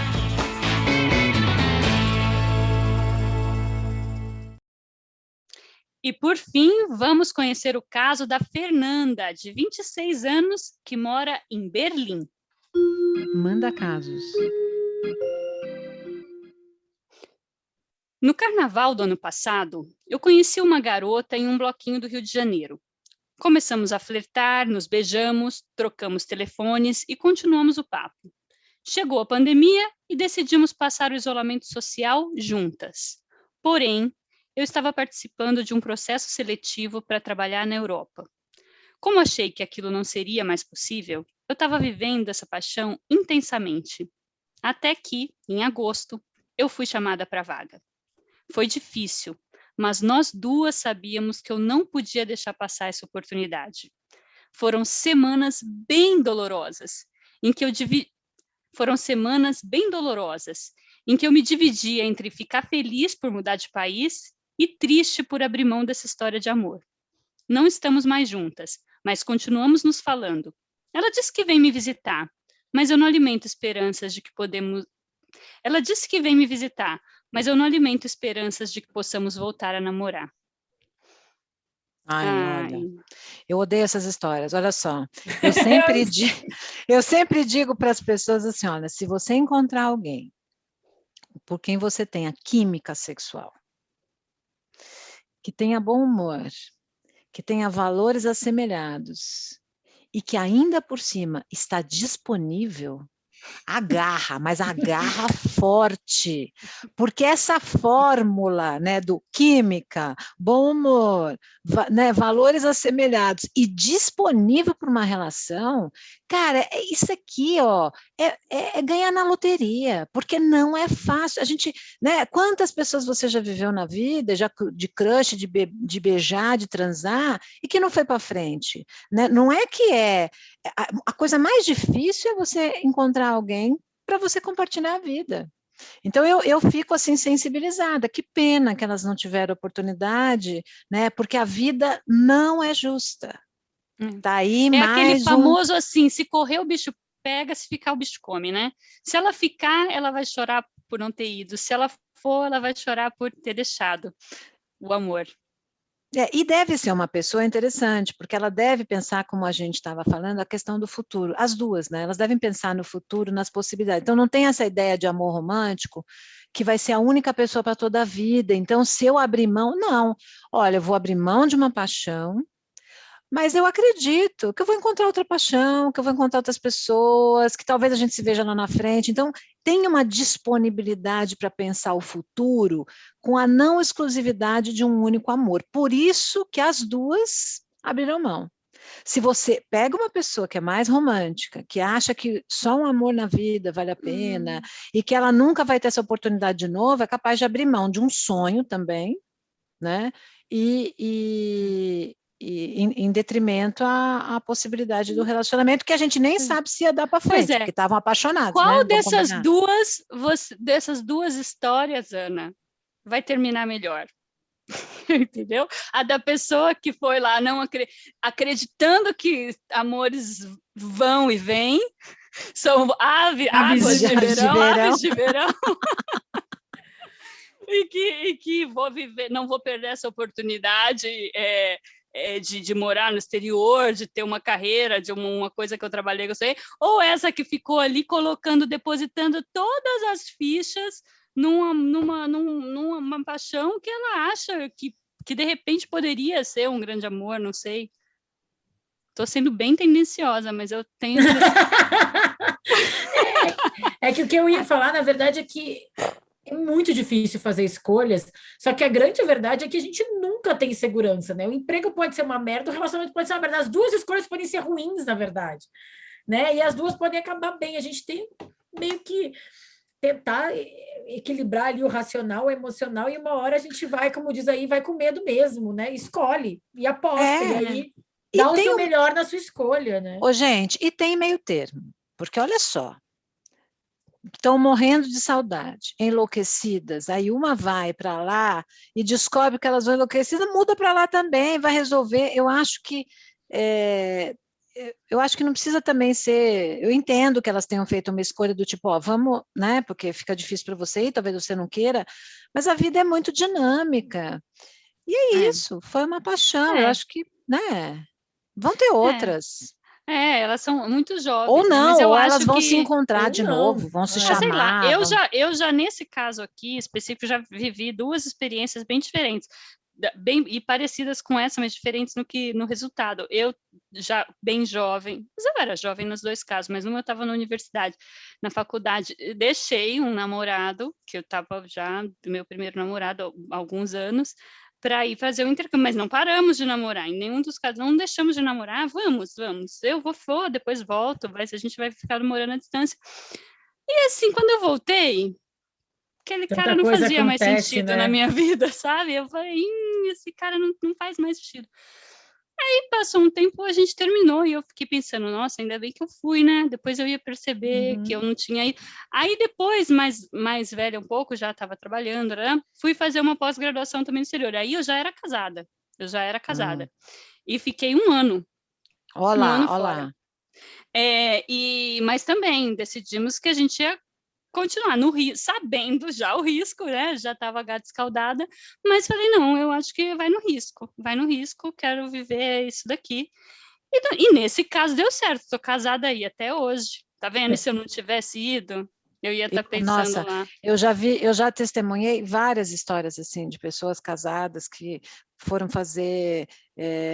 E, por fim, vamos conhecer o caso da Fernanda, de 26 anos, que mora em Berlim. Manda casos. No carnaval do ano passado, eu conheci uma garota em um bloquinho do Rio de Janeiro. Começamos a flertar, nos beijamos, trocamos telefones e continuamos o papo. Chegou a pandemia e decidimos passar o isolamento social juntas. Porém, eu estava participando de um processo seletivo para trabalhar na Europa. Como achei que aquilo não seria mais possível, eu estava vivendo essa paixão intensamente. Até que, em agosto, eu fui chamada para a vaga. Foi difícil, mas nós duas sabíamos que eu não podia deixar passar essa oportunidade. Foram semanas bem dolorosas, em que eu me dividia entre ficar feliz por mudar de país e triste por abrir mão dessa história de amor. Não estamos mais juntas, mas continuamos nos falando. Ela disse que vem me visitar, mas eu não alimento esperanças de que podemos... Ela disse que vem me visitar, mas eu não alimento esperanças de que possamos voltar a namorar. Olha, eu odeio essas histórias, olha só. Eu sempre digo para as pessoas assim, olha, se você encontrar alguém por quem você tenha química sexual, que tenha bom humor, que tenha valores assemelhados e que ainda por cima está disponível, agarra, mas agarra forte, porque essa fórmula, né, do química, bom humor, né, valores assemelhados e disponível para uma relação, cara, isso aqui, ó, é ganhar na loteria, porque não é fácil. A gente, né, quantas pessoas você já viveu na vida, já de crush, de beijar, de transar, e que não foi para frente, né? Não é que a coisa mais difícil é você encontrar alguém para você compartilhar a vida. Então, eu fico assim sensibilizada, que pena que elas não tiveram oportunidade, né? Porque a vida não é justa. Tá aí mais aquele famoso assim, se correr o bicho pega, se ficar o bicho come, né? Se ela ficar, ela vai chorar por não ter ido. Se ela for, ela vai chorar por ter deixado o amor. E deve ser uma pessoa interessante, porque ela deve pensar, como a gente estava falando, a questão do futuro. As duas, né? Elas devem pensar no futuro, nas possibilidades. Então, não tem essa ideia de amor romântico, que vai ser a única pessoa para toda a vida. Então, se eu abrir mão, não. Olha, eu vou abrir mão de uma paixão, mas eu acredito que eu vou encontrar outra paixão, que eu vou encontrar outras pessoas, que talvez a gente se veja lá na frente. Então, tem uma disponibilidade para pensar o futuro com a não exclusividade de um único amor. Por isso que as duas abriram mão. Se você pega uma pessoa que é mais romântica, que acha que só um amor na vida vale a pena, e que ela nunca vai ter essa oportunidade de novo, é capaz de abrir mão de um sonho também, né? Em detrimento à possibilidade do relacionamento, que a gente nem sabe se ia dar para frente, porque estavam apaixonados. Qual, né? dessas duas histórias, Ana, vai terminar melhor? Entendeu? A da pessoa que foi lá não acreditando que amores vão e vêm, são águas de verão. E que vou viver, não vou perder essa oportunidade de morar no exterior, de ter uma carreira, de uma coisa que eu trabalhei, que eu sei, ou essa que ficou ali depositando todas as fichas numa paixão que ela acha que de repente poderia ser um grande amor, não sei. Estou sendo bem tendenciosa, mas eu tenho... É que o que eu ia falar, na verdade, é que é muito difícil fazer escolhas, só que a grande verdade é que a gente nunca tem segurança, né? O emprego pode ser uma merda, o relacionamento pode ser uma merda, as duas escolhas podem ser ruins, na verdade, né? E as duas podem acabar bem, a gente tem meio que tentar equilibrar ali o racional, o emocional, e uma hora a gente vai, como diz aí, vai com medo mesmo, né? Escolhe e aposta, e aí dá o seu melhor na sua escolha, né? Gente, e tem meio termo, porque olha só, estão morrendo de saudade, enlouquecidas, aí uma vai para lá e descobre que elas vão enlouquecidas, muda para lá também, vai resolver. Eu acho que não precisa também ser, eu entendo que elas tenham feito uma escolha do tipo, ó, vamos, né, porque fica difícil para você e talvez você não queira, mas a vida é muito dinâmica. E é É. isso, foi uma paixão, eu É. acho que, né, vão ter outras. Elas são muito Ou jovens, né? Mas não, eu ou elas acho vão se que, encontrar Ou de não. novo, vão se sei lá, chamar, eu já nesse caso aqui específico já vivi duas experiências bem diferentes, bem e parecidas com essa, mas diferentes no resultado. Eu já bem jovem, mas eu era jovem nos dois casos, mas uma eu estava na universidade, na faculdade, deixei um namorado que eu estava já meu primeiro namorado há alguns anos, para ir fazer o intercâmbio, mas não paramos de namorar, em nenhum dos casos, não deixamos de namorar, vamos, eu vou, depois volto, a gente vai ficar morando à distância. E assim, quando eu voltei, aquele cara Tanta não coisa fazia mais acontece, sentido na né? minha vida, sabe? Eu falei, esse cara não faz mais sentido. Aí passou um tempo, a gente terminou, e eu fiquei pensando, nossa, ainda bem que eu fui, né? Depois eu ia perceber que eu não tinha ido. Aí depois, mais velha um pouco, já estava trabalhando, né? Fui fazer uma pós-graduação também no exterior. Aí eu já era casada, E fiquei um ano ó fora. lá. Mas também decidimos que a gente ia continuar no Rio, sabendo já o risco, né? Já estava gata escaldada, mas falei, não, eu acho que vai no risco, quero viver isso daqui. E nesse caso deu certo, estou casada aí até hoje. Tá vendo? E se eu não tivesse ido, eu ia estar pensando Nossa, lá. eu já testemunhei várias histórias assim de pessoas casadas que foram fazer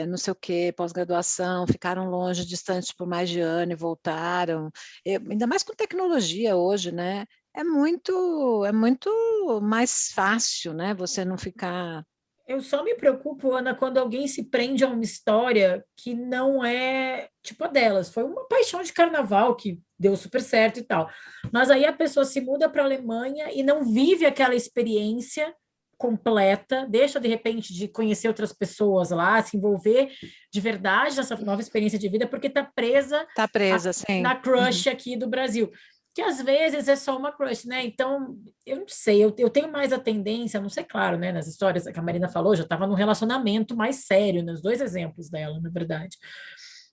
não sei o quê, pós-graduação, ficaram longe, distantes por mais de ano e voltaram. Ainda mais com tecnologia hoje, né? É muito mais fácil, né? Você não ficar. Eu só me preocupo, Ana, quando alguém se prende a uma história que não é tipo a delas. Foi uma paixão de carnaval que deu super certo e tal. Mas aí a pessoa se muda para a Alemanha e não vive aquela experiência completa, deixa de repente de conhecer outras pessoas lá, se envolver de verdade nessa nova experiência de vida, porque está presa Tá presa, sim. na crush aqui do Brasil. Que às vezes é só uma crush, né? Então, eu não sei, eu tenho mais a tendência, não sei, claro, né? Nas histórias que a Marina falou, já estava num relacionamento mais sério, nos dois exemplos dela, na verdade.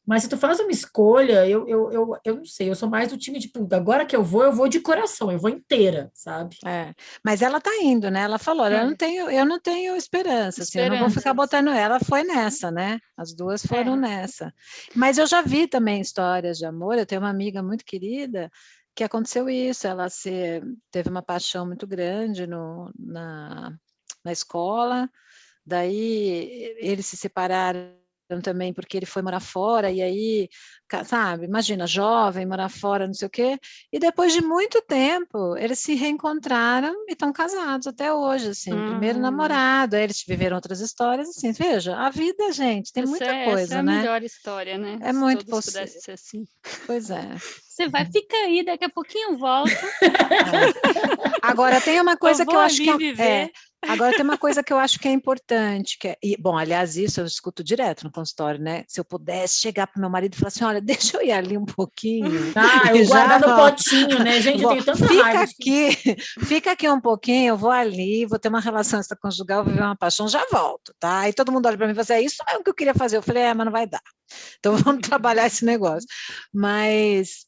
Mas se tu faz uma escolha, eu não sei, eu sou mais do time de, agora que eu vou de coração, eu vou inteira, sabe? Mas ela está indo, né? Ela falou, olha, É. eu não tenho esperança, assim, eu não vou ficar botando ela, foi nessa, né? As duas foram nessa. Mas eu já vi também histórias de amor, eu tenho uma amiga muito querida que aconteceu isso, ela teve uma paixão muito grande na escola, daí eles se separaram também porque ele foi morar fora, e aí, sabe, imagina, jovem, morar fora, não sei o quê, e depois de muito tempo, eles se reencontraram e estão casados até hoje, assim, primeiro namorado, aí eles viveram outras histórias, assim, veja, a vida, gente, tem muita coisa, essa é a né? melhor história, né? É Se muito todos pudessem ser assim. Pois é. Você vai, fica aí, daqui a pouquinho eu volto. Agora, tem uma coisa que eu acho que viver. Agora tem uma coisa que eu acho que é importante, bom, aliás, isso eu escuto direto no consultório, né? Se eu pudesse chegar para o meu marido e falar assim, olha, deixa eu ir ali um pouquinho. Eu guardar no potinho, né? Gente, eu tenho tanta raiva. Fica aqui um pouquinho, eu vou ali, vou ter uma relação extraconjugal, vou viver uma paixão, já volto, tá? E todo mundo olha para mim e fala assim, é isso mesmo que eu queria fazer. Eu falei, mas não vai dar. Então vamos trabalhar esse negócio. Mas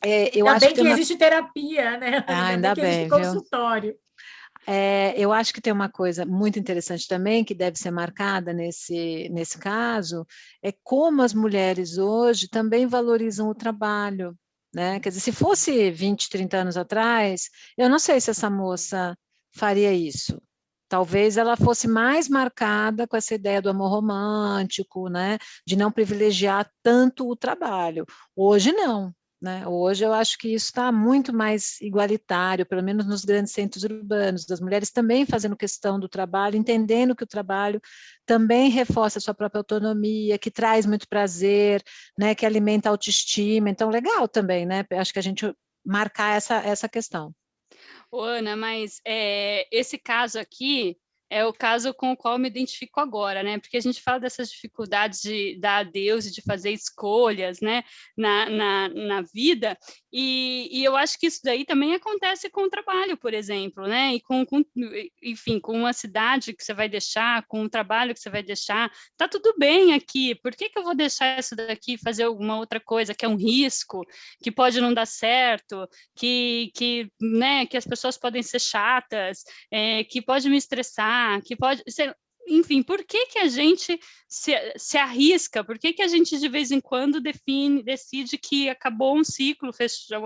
eu ainda acho bem que existe terapia, né? Ainda bem que existe consultório. Eu acho que tem uma coisa muito interessante também, que deve ser marcada nesse caso, é como as mulheres hoje também valorizam o trabalho, né? Quer dizer, se fosse 20, 30 anos atrás, eu não sei se essa moça faria isso. Talvez ela fosse mais marcada com essa ideia do amor romântico, né? De não privilegiar tanto o trabalho. Hoje não. Né? Hoje eu acho que isso está muito mais igualitário, pelo menos nos grandes centros urbanos, das mulheres também fazendo questão do trabalho, entendendo que o trabalho também reforça a sua própria autonomia, que traz muito prazer, né? Que alimenta a autoestima. Então, legal também, né? Acho que a gente marcar essa questão. Ana, mas esse caso aqui é o caso com o qual eu me identifico agora, né? Porque a gente fala dessas dificuldades de dar adeus e de fazer escolhas, né? Na vida, e eu acho que isso daí também acontece com o trabalho, por exemplo, né? E enfim, com uma cidade que você vai deixar, com um trabalho que você vai deixar, tá tudo bem aqui, por que eu vou deixar isso daqui e fazer alguma outra coisa que é um risco, que pode não dar certo, né, que as pessoas podem ser chatas, que pode me estressar, que pode ser, enfim, por que a gente se arrisca? Por que a gente, de vez em quando, decide que acabou um ciclo,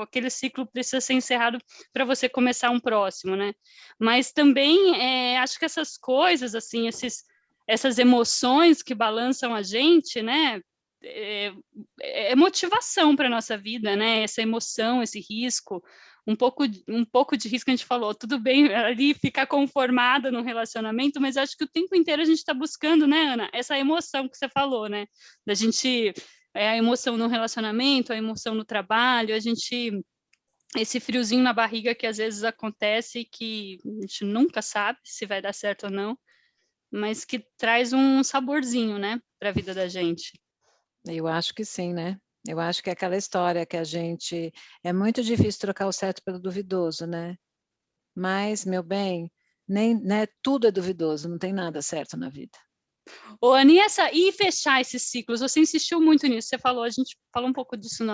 aquele ciclo precisa ser encerrado para você começar um próximo, né? Mas também, acho que essas coisas, assim, essas emoções que balançam a gente, né? É motivação para a nossa vida, né? Essa emoção, esse risco, um pouco de risco, a gente falou, tudo bem ali ficar conformada num relacionamento, mas acho que o tempo inteiro a gente está buscando, né, Ana, essa emoção que você falou, né? Da gente, a emoção no relacionamento, a emoção no trabalho, esse friozinho na barriga que às vezes acontece, que a gente nunca sabe se vai dar certo ou não, mas que traz um saborzinho, né, para a vida da gente. Eu acho que sim, né? Eu acho que é aquela história que é muito difícil trocar o certo pelo duvidoso, né? Mas, meu bem, nem, né, tudo é duvidoso, não tem nada certo na vida. Ô, Ani, e fechar esses ciclos, você insistiu muito nisso, a gente falou um pouco disso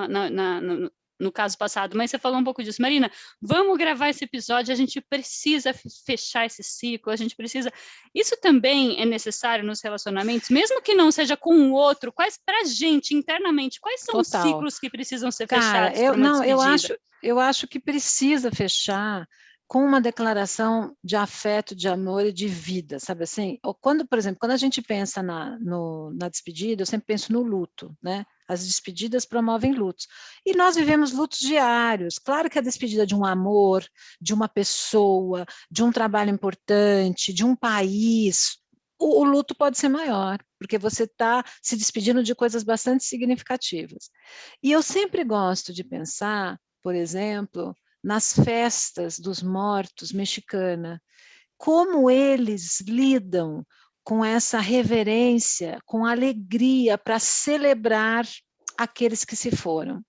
no caso passado, mas você falou um pouco disso. Marina, vamos gravar esse episódio, a gente precisa fechar esse ciclo, a gente precisa... Isso também é necessário nos relacionamentos, mesmo que não seja com o outro, pra gente, internamente, quais são os ciclos que precisam ser fechados para uma despedida? Eu acho que precisa fechar com uma declaração de afeto, de amor e de vida, sabe assim? Quando, por exemplo, quando a gente pensa na despedida, eu sempre penso no luto, né? As despedidas promovem lutos. E nós vivemos lutos diários. Claro que a despedida de um amor, de uma pessoa, de um trabalho importante, de um país, o luto pode ser maior, porque você está se despedindo de coisas bastante significativas. E eu sempre gosto de pensar, por exemplo, nas festas dos mortos mexicana, como eles lidam com essa reverência, com alegria para celebrar aqueles que se foram.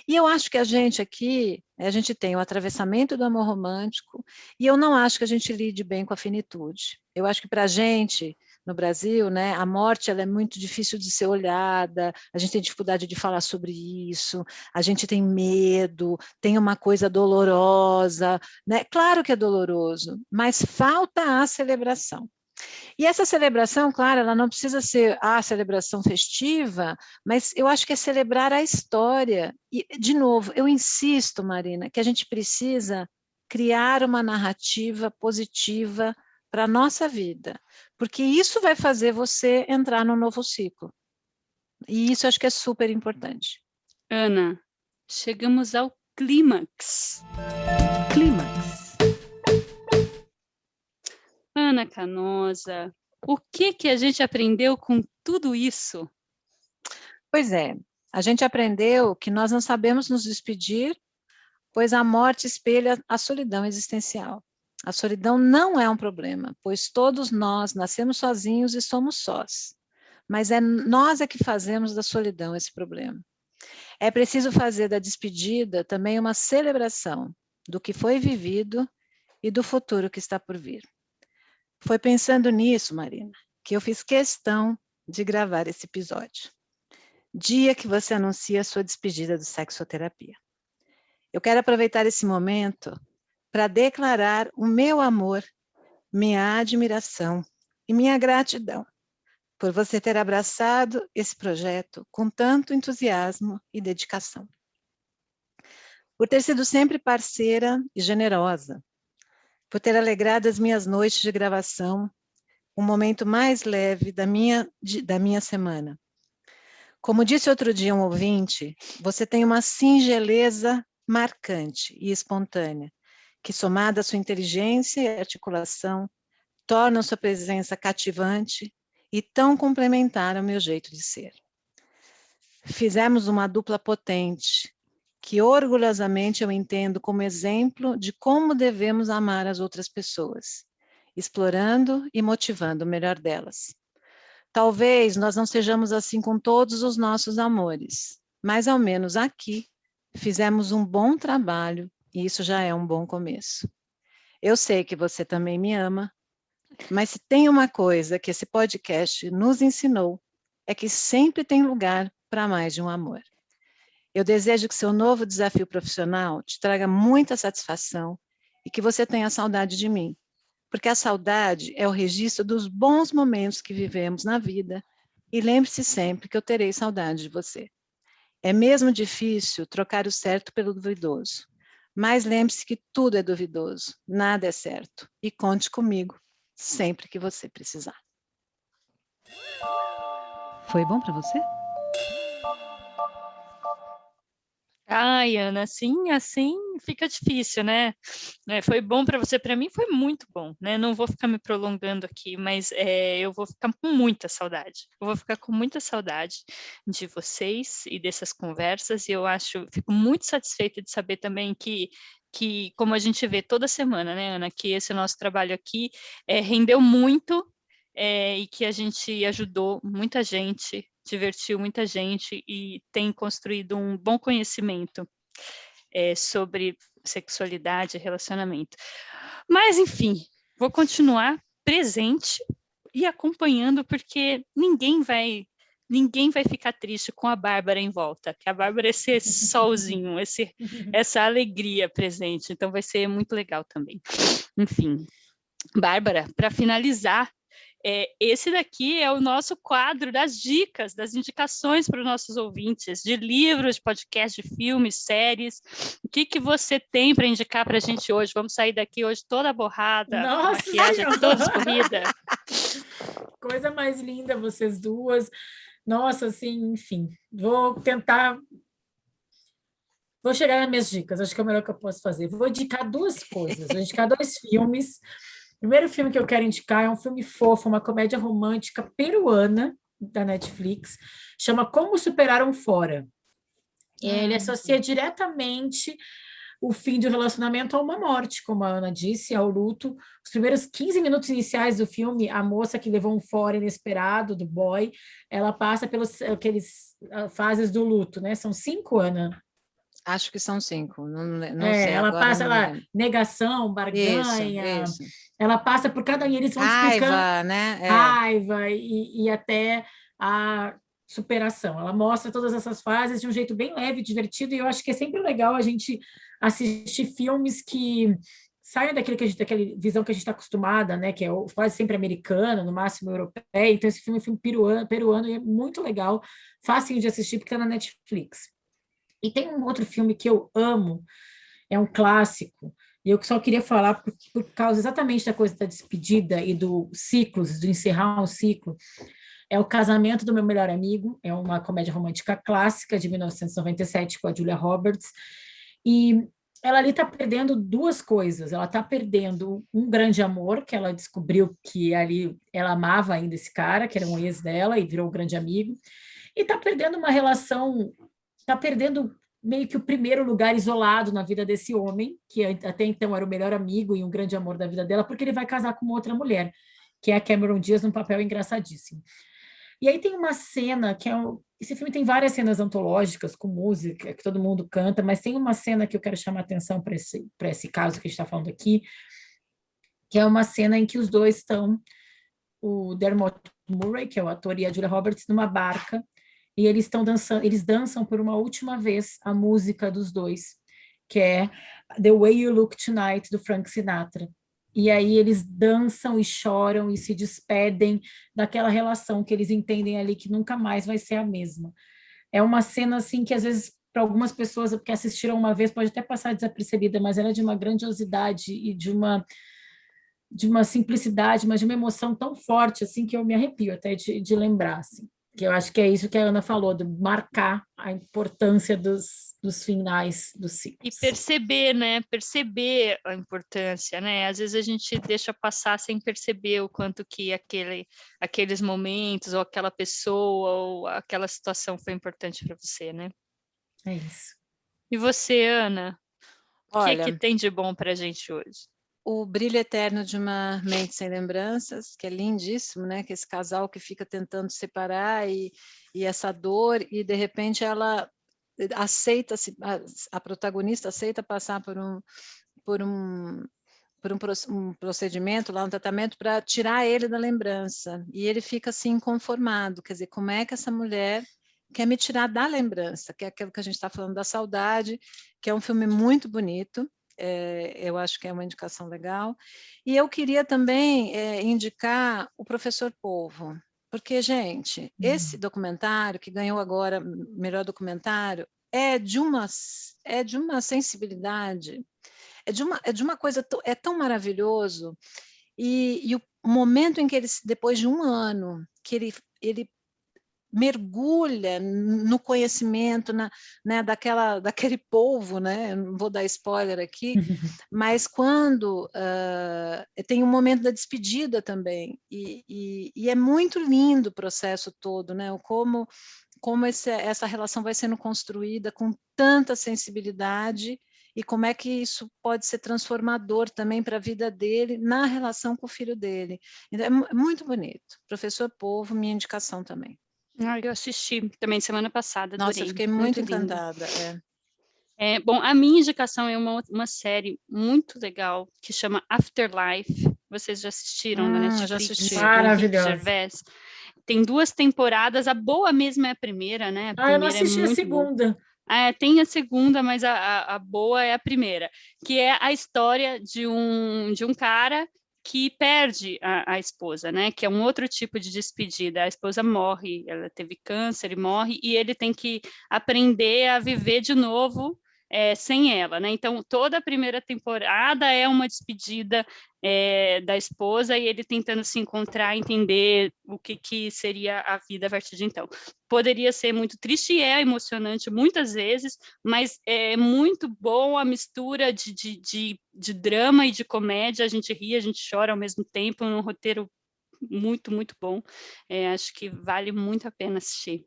E eu acho que a gente aqui, a gente tem o atravessamento do amor romântico, e eu não acho que a gente lide bem com a finitude. Eu acho que para a gente, no Brasil, né, a morte ela é muito difícil de ser olhada, a gente tem dificuldade de falar sobre isso, a gente tem medo, tem uma coisa dolorosa, né? Claro que é doloroso, mas falta a celebração. E essa celebração, claro, ela não precisa ser a celebração festiva, mas eu acho que é celebrar a história. E, de novo, eu insisto, Marina, que a gente precisa criar uma narrativa positiva para a nossa vida, porque isso vai fazer você entrar num novo ciclo. E isso acho que é super importante. Ana, chegamos ao clímax. Ana Canosa, o que a gente aprendeu com tudo isso? Pois é, a gente aprendeu que nós não sabemos nos despedir, pois a morte espelha a solidão existencial. A solidão não é um problema, pois todos nós nascemos sozinhos e somos sós. Mas nós é que fazemos da solidão esse problema. É preciso fazer da despedida também uma celebração do que foi vivido e do futuro que está por vir. Foi pensando nisso, Marina, que eu fiz questão de gravar esse episódio. Dia que você anuncia a sua despedida do sexoterapia. Eu quero aproveitar esse momento para declarar o meu amor, minha admiração e minha gratidão por você ter abraçado esse projeto com tanto entusiasmo e dedicação. Por ter sido sempre parceira e generosa, por ter alegrado as minhas noites de gravação, o momento mais leve da minha semana. Como disse outro dia um ouvinte, você tem uma singeleza marcante e espontânea, que somada à sua inteligência e articulação, torna sua presença cativante e tão complementar ao meu jeito de ser. Fizemos uma dupla potente, que orgulhosamente eu entendo como exemplo de como devemos amar as outras pessoas, explorando e motivando o melhor delas. Talvez nós não sejamos assim com todos os nossos amores, mas ao menos aqui fizemos um bom trabalho e isso já é um bom começo. Eu sei que você também me ama, mas se tem uma coisa que esse podcast nos ensinou, é que sempre tem lugar para mais de um amor. Eu desejo que seu novo desafio profissional te traga muita satisfação e que você tenha saudade de mim, porque a saudade é o registro dos bons momentos que vivemos na vida, e lembre-se sempre que eu terei saudade de você. É mesmo difícil trocar o certo pelo duvidoso, mas lembre-se que tudo é duvidoso, nada é certo, e conte comigo sempre que você precisar. Foi bom para você? Ai, Ana, assim fica difícil, né? Foi bom para você, para mim foi muito bom, né? Não vou ficar me prolongando aqui, mas eu vou ficar com muita saudade. Eu vou ficar com muita saudade de vocês e dessas conversas, e fico muito satisfeita de saber também que como a gente vê toda semana, né, Ana, que esse nosso trabalho aqui rendeu muito, e que a gente ajudou muita gente, divertiu muita gente e tem construído um bom conhecimento sobre sexualidade e relacionamento. Mas, enfim, vou continuar presente e acompanhando, porque ninguém vai ficar triste com a Bárbara em volta, que a Bárbara é esse solzinho, essa alegria presente, então vai ser muito legal também. Enfim, Bárbara, para finalizar, esse daqui é o nosso quadro das dicas, das indicações para os nossos ouvintes, de livros, de podcast, de filmes, séries. O que você tem para indicar para a gente hoje? Vamos sair daqui hoje toda borrada, Nossa, maquiagem toda escorrida. Coisa mais linda, vocês duas. Nossa, assim, enfim, vou chegar nas minhas dicas, acho que é o melhor que eu posso fazer. Vou indicar duas coisas, vou indicar 2 filmes. O primeiro filme que eu quero indicar é um filme fofo, uma comédia romântica peruana da Netflix, chama Como Superar um Fora. Ele associa diretamente o fim de um relacionamento a uma morte, como a Ana disse, ao luto. Os primeiros 15 minutos iniciais do filme, a moça que levou um fora inesperado do boy, ela passa pelas aqueles fases do luto, né? São 5, Ana? Acho que são 5, não sei ela agora. passa negação, barganha, isso. Ela passa por cada um, e eles vão Raiva, explicando né? raiva e até a superação. Ela mostra todas essas fases de um jeito bem leve, divertido, e eu acho que é sempre legal a gente assistir filmes que saiam daquela visão que a gente está acostumada, né? Que é quase sempre americano, no máximo europeia. Então, esse filme é um filme peruano e é muito legal, fácil de assistir, porque está na Netflix. E tem um outro filme que eu amo, é um clássico, e eu só queria falar por causa exatamente da coisa da despedida e do encerrar um ciclo, é O Casamento do Meu Melhor Amigo, é uma comédia romântica clássica de 1997 com a Julia Roberts, e ela ali está perdendo 2 coisas, ela está perdendo um grande amor, que ela descobriu que ali ela amava ainda esse cara, que era um ex dela, e virou um grande amigo, e está perdendo uma relação, está perdendo meio que o primeiro lugar isolado na vida desse homem, que até então era o melhor amigo e um grande amor da vida dela, porque ele vai casar com outra mulher, que é a Cameron Diaz, num papel engraçadíssimo. E aí tem uma cena que esse filme tem várias cenas antológicas com música, que todo mundo canta, mas tem uma cena que eu quero chamar a atenção para esse caso que a gente está falando aqui, que é uma cena em que os dois estão, o Dermot Murray, que é o ator, e a Julia Roberts, numa barca, e eles dançam por uma última vez a música dos dois, que é The Way You Look Tonight, do Frank Sinatra. E aí eles dançam e choram e se despedem daquela relação que eles entendem ali que nunca mais vai ser a mesma. É uma cena assim que às vezes para algumas pessoas que assistiram uma vez pode até passar desapercebida, mas ela é de uma grandiosidade e de uma simplicidade, mas de uma emoção tão forte assim que eu me arrepio até de lembrar, assim. Que eu acho que é isso que a Ana falou, de marcar a importância dos finais dos ciclos. E perceber, né? Perceber a importância, né? Às vezes a gente deixa passar sem perceber o quanto que aqueles momentos, ou aquela pessoa, ou aquela situação foi importante para você, né? É isso. E você, Ana? Olha, o que tem de bom para a gente hoje? O Brilho Eterno de uma Mente Sem Lembranças, que é lindíssimo, né? Que esse casal que fica tentando separar e essa dor, e de repente ela aceita, a protagonista aceita passar por um procedimento, lá um tratamento para tirar ele da lembrança, e ele fica assim inconformado, quer dizer, como é que essa mulher quer me tirar da lembrança, que é aquilo que a gente está falando da saudade, que é um filme muito bonito. eu acho que é uma indicação legal. E eu queria também indicar o Professor Polvo, porque, gente, esse documentário que ganhou agora melhor documentário é de uma sensibilidade, é de uma coisa tão maravilhoso, e o momento em que ele, depois de um ano, que ele mergulha no conhecimento, né, daquele povo, né? Não vou dar spoiler aqui, mas quando tem um momento da despedida também, e é muito lindo o processo todo, né? Como essa relação vai sendo construída com tanta sensibilidade, e como é que isso pode ser transformador também para a vida dele, na relação com o filho dele. Então, é muito bonito. Professor Polvo, minha indicação também. Eu assisti também semana passada. Nossa, adorei. eu fiquei muito encantada. Bom, a minha indicação é uma série muito legal que chama Afterlife. Vocês já assistiram na Netflix? Já assisti. Maravilhosa. Tem 2 temporadas, a boa mesmo é a primeira, né? Eu não assisti a segunda. Tem a segunda, mas a boa é a primeira, que é a história de um cara que perde a esposa, né? Que é um outro tipo de despedida. A esposa morre, ela teve câncer e morre, e ele tem que aprender a viver de novo sem ela, né? Então, toda a primeira temporada é uma despedida da esposa, e ele tentando se encontrar, entender o que seria a vida a partir de então. Poderia ser muito triste, e é emocionante muitas vezes, mas é muito bom a mistura de drama e de comédia. A gente ri, a gente chora ao mesmo tempo, num roteiro muito, muito bom. Acho que vale muito a pena assistir.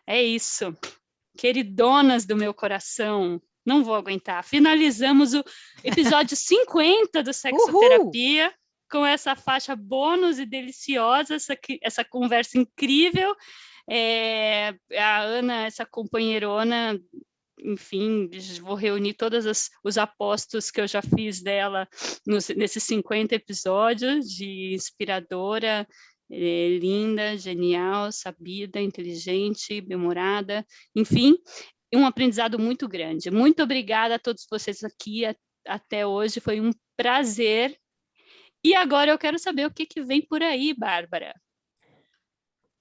É isso. Queridonas do meu coração, não vou aguentar. Finalizamos o episódio 50 do Sexoterapia com essa faixa bônus e deliciosa, essa conversa incrível. A Ana, essa companheirona, enfim, vou reunir todos os apostos que eu já fiz dela nesses 50 episódios, de inspiradora, linda, genial, sabida, inteligente, bem-humorada, enfim, um aprendizado muito grande. Muito obrigada a todos vocês aqui até hoje, foi um prazer. E agora eu quero saber o que vem por aí, Bárbara.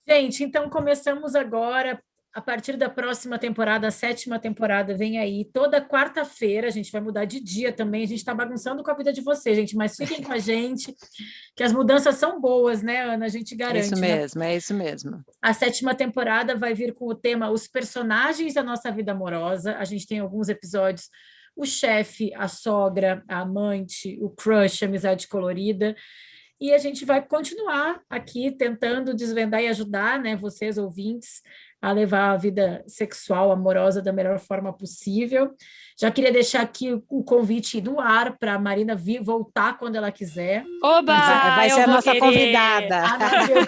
Gente, então começamos agora, a partir da próxima temporada, a 7ª temporada vem aí, toda quarta-feira, a gente vai mudar de dia também, a gente está bagunçando com a vida de vocês, gente, mas fiquem com a gente, que as mudanças são boas, né, Ana? A gente garante. Isso mesmo, é isso mesmo. A 7ª temporada vai vir com o tema Os Personagens da Nossa Vida Amorosa. A gente tem alguns episódios, o chefe, a sogra, a amante, o crush, a amizade colorida. E a gente vai continuar aqui tentando desvendar e ajudar, né, vocês ouvintes, a levar a vida sexual, amorosa da melhor forma possível. Já queria deixar aqui o convite no ar para a Marina voltar quando ela quiser. Oba! Vai ser a nossa convidada.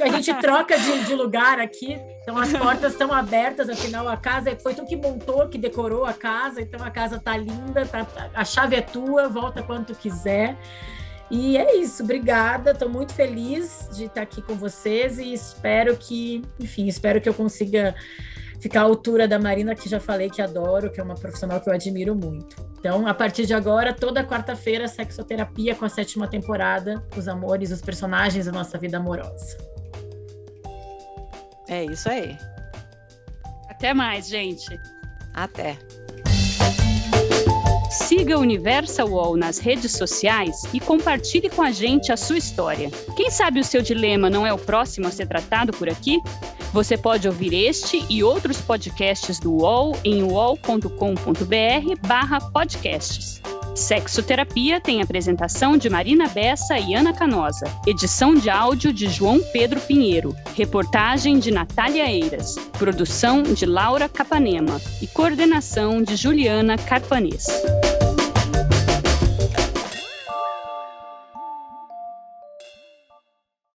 A gente troca de lugar aqui, então as portas estão abertas, afinal a casa foi tu que montou, que decorou a casa, então a casa tá linda, a chave é tua, volta quando tu quiser. E é isso, obrigada, estou muito feliz de estar aqui com vocês e espero que eu consiga ficar à altura da Marina, que já falei que adoro, que é uma profissional que eu admiro muito. Então, a partir de agora, toda quarta-feira, Sexoterapia com a 7ª temporada, os amores, os personagens da nossa vida amorosa. É isso aí. Até mais, gente. Até. Siga o Universal UOL nas redes sociais e compartilhe com a gente a sua história. Quem sabe o seu dilema não é o próximo a ser tratado por aqui? Você pode ouvir este e outros podcasts do UOL em uol.com.br/podcasts. Sexoterapia tem apresentação de Marina Bessa e Ana Canosa. Edição de áudio de João Pedro Pinheiro. Reportagem de Natália Eiras. Produção de Laura Capanema. E coordenação de Juliana Carpanês.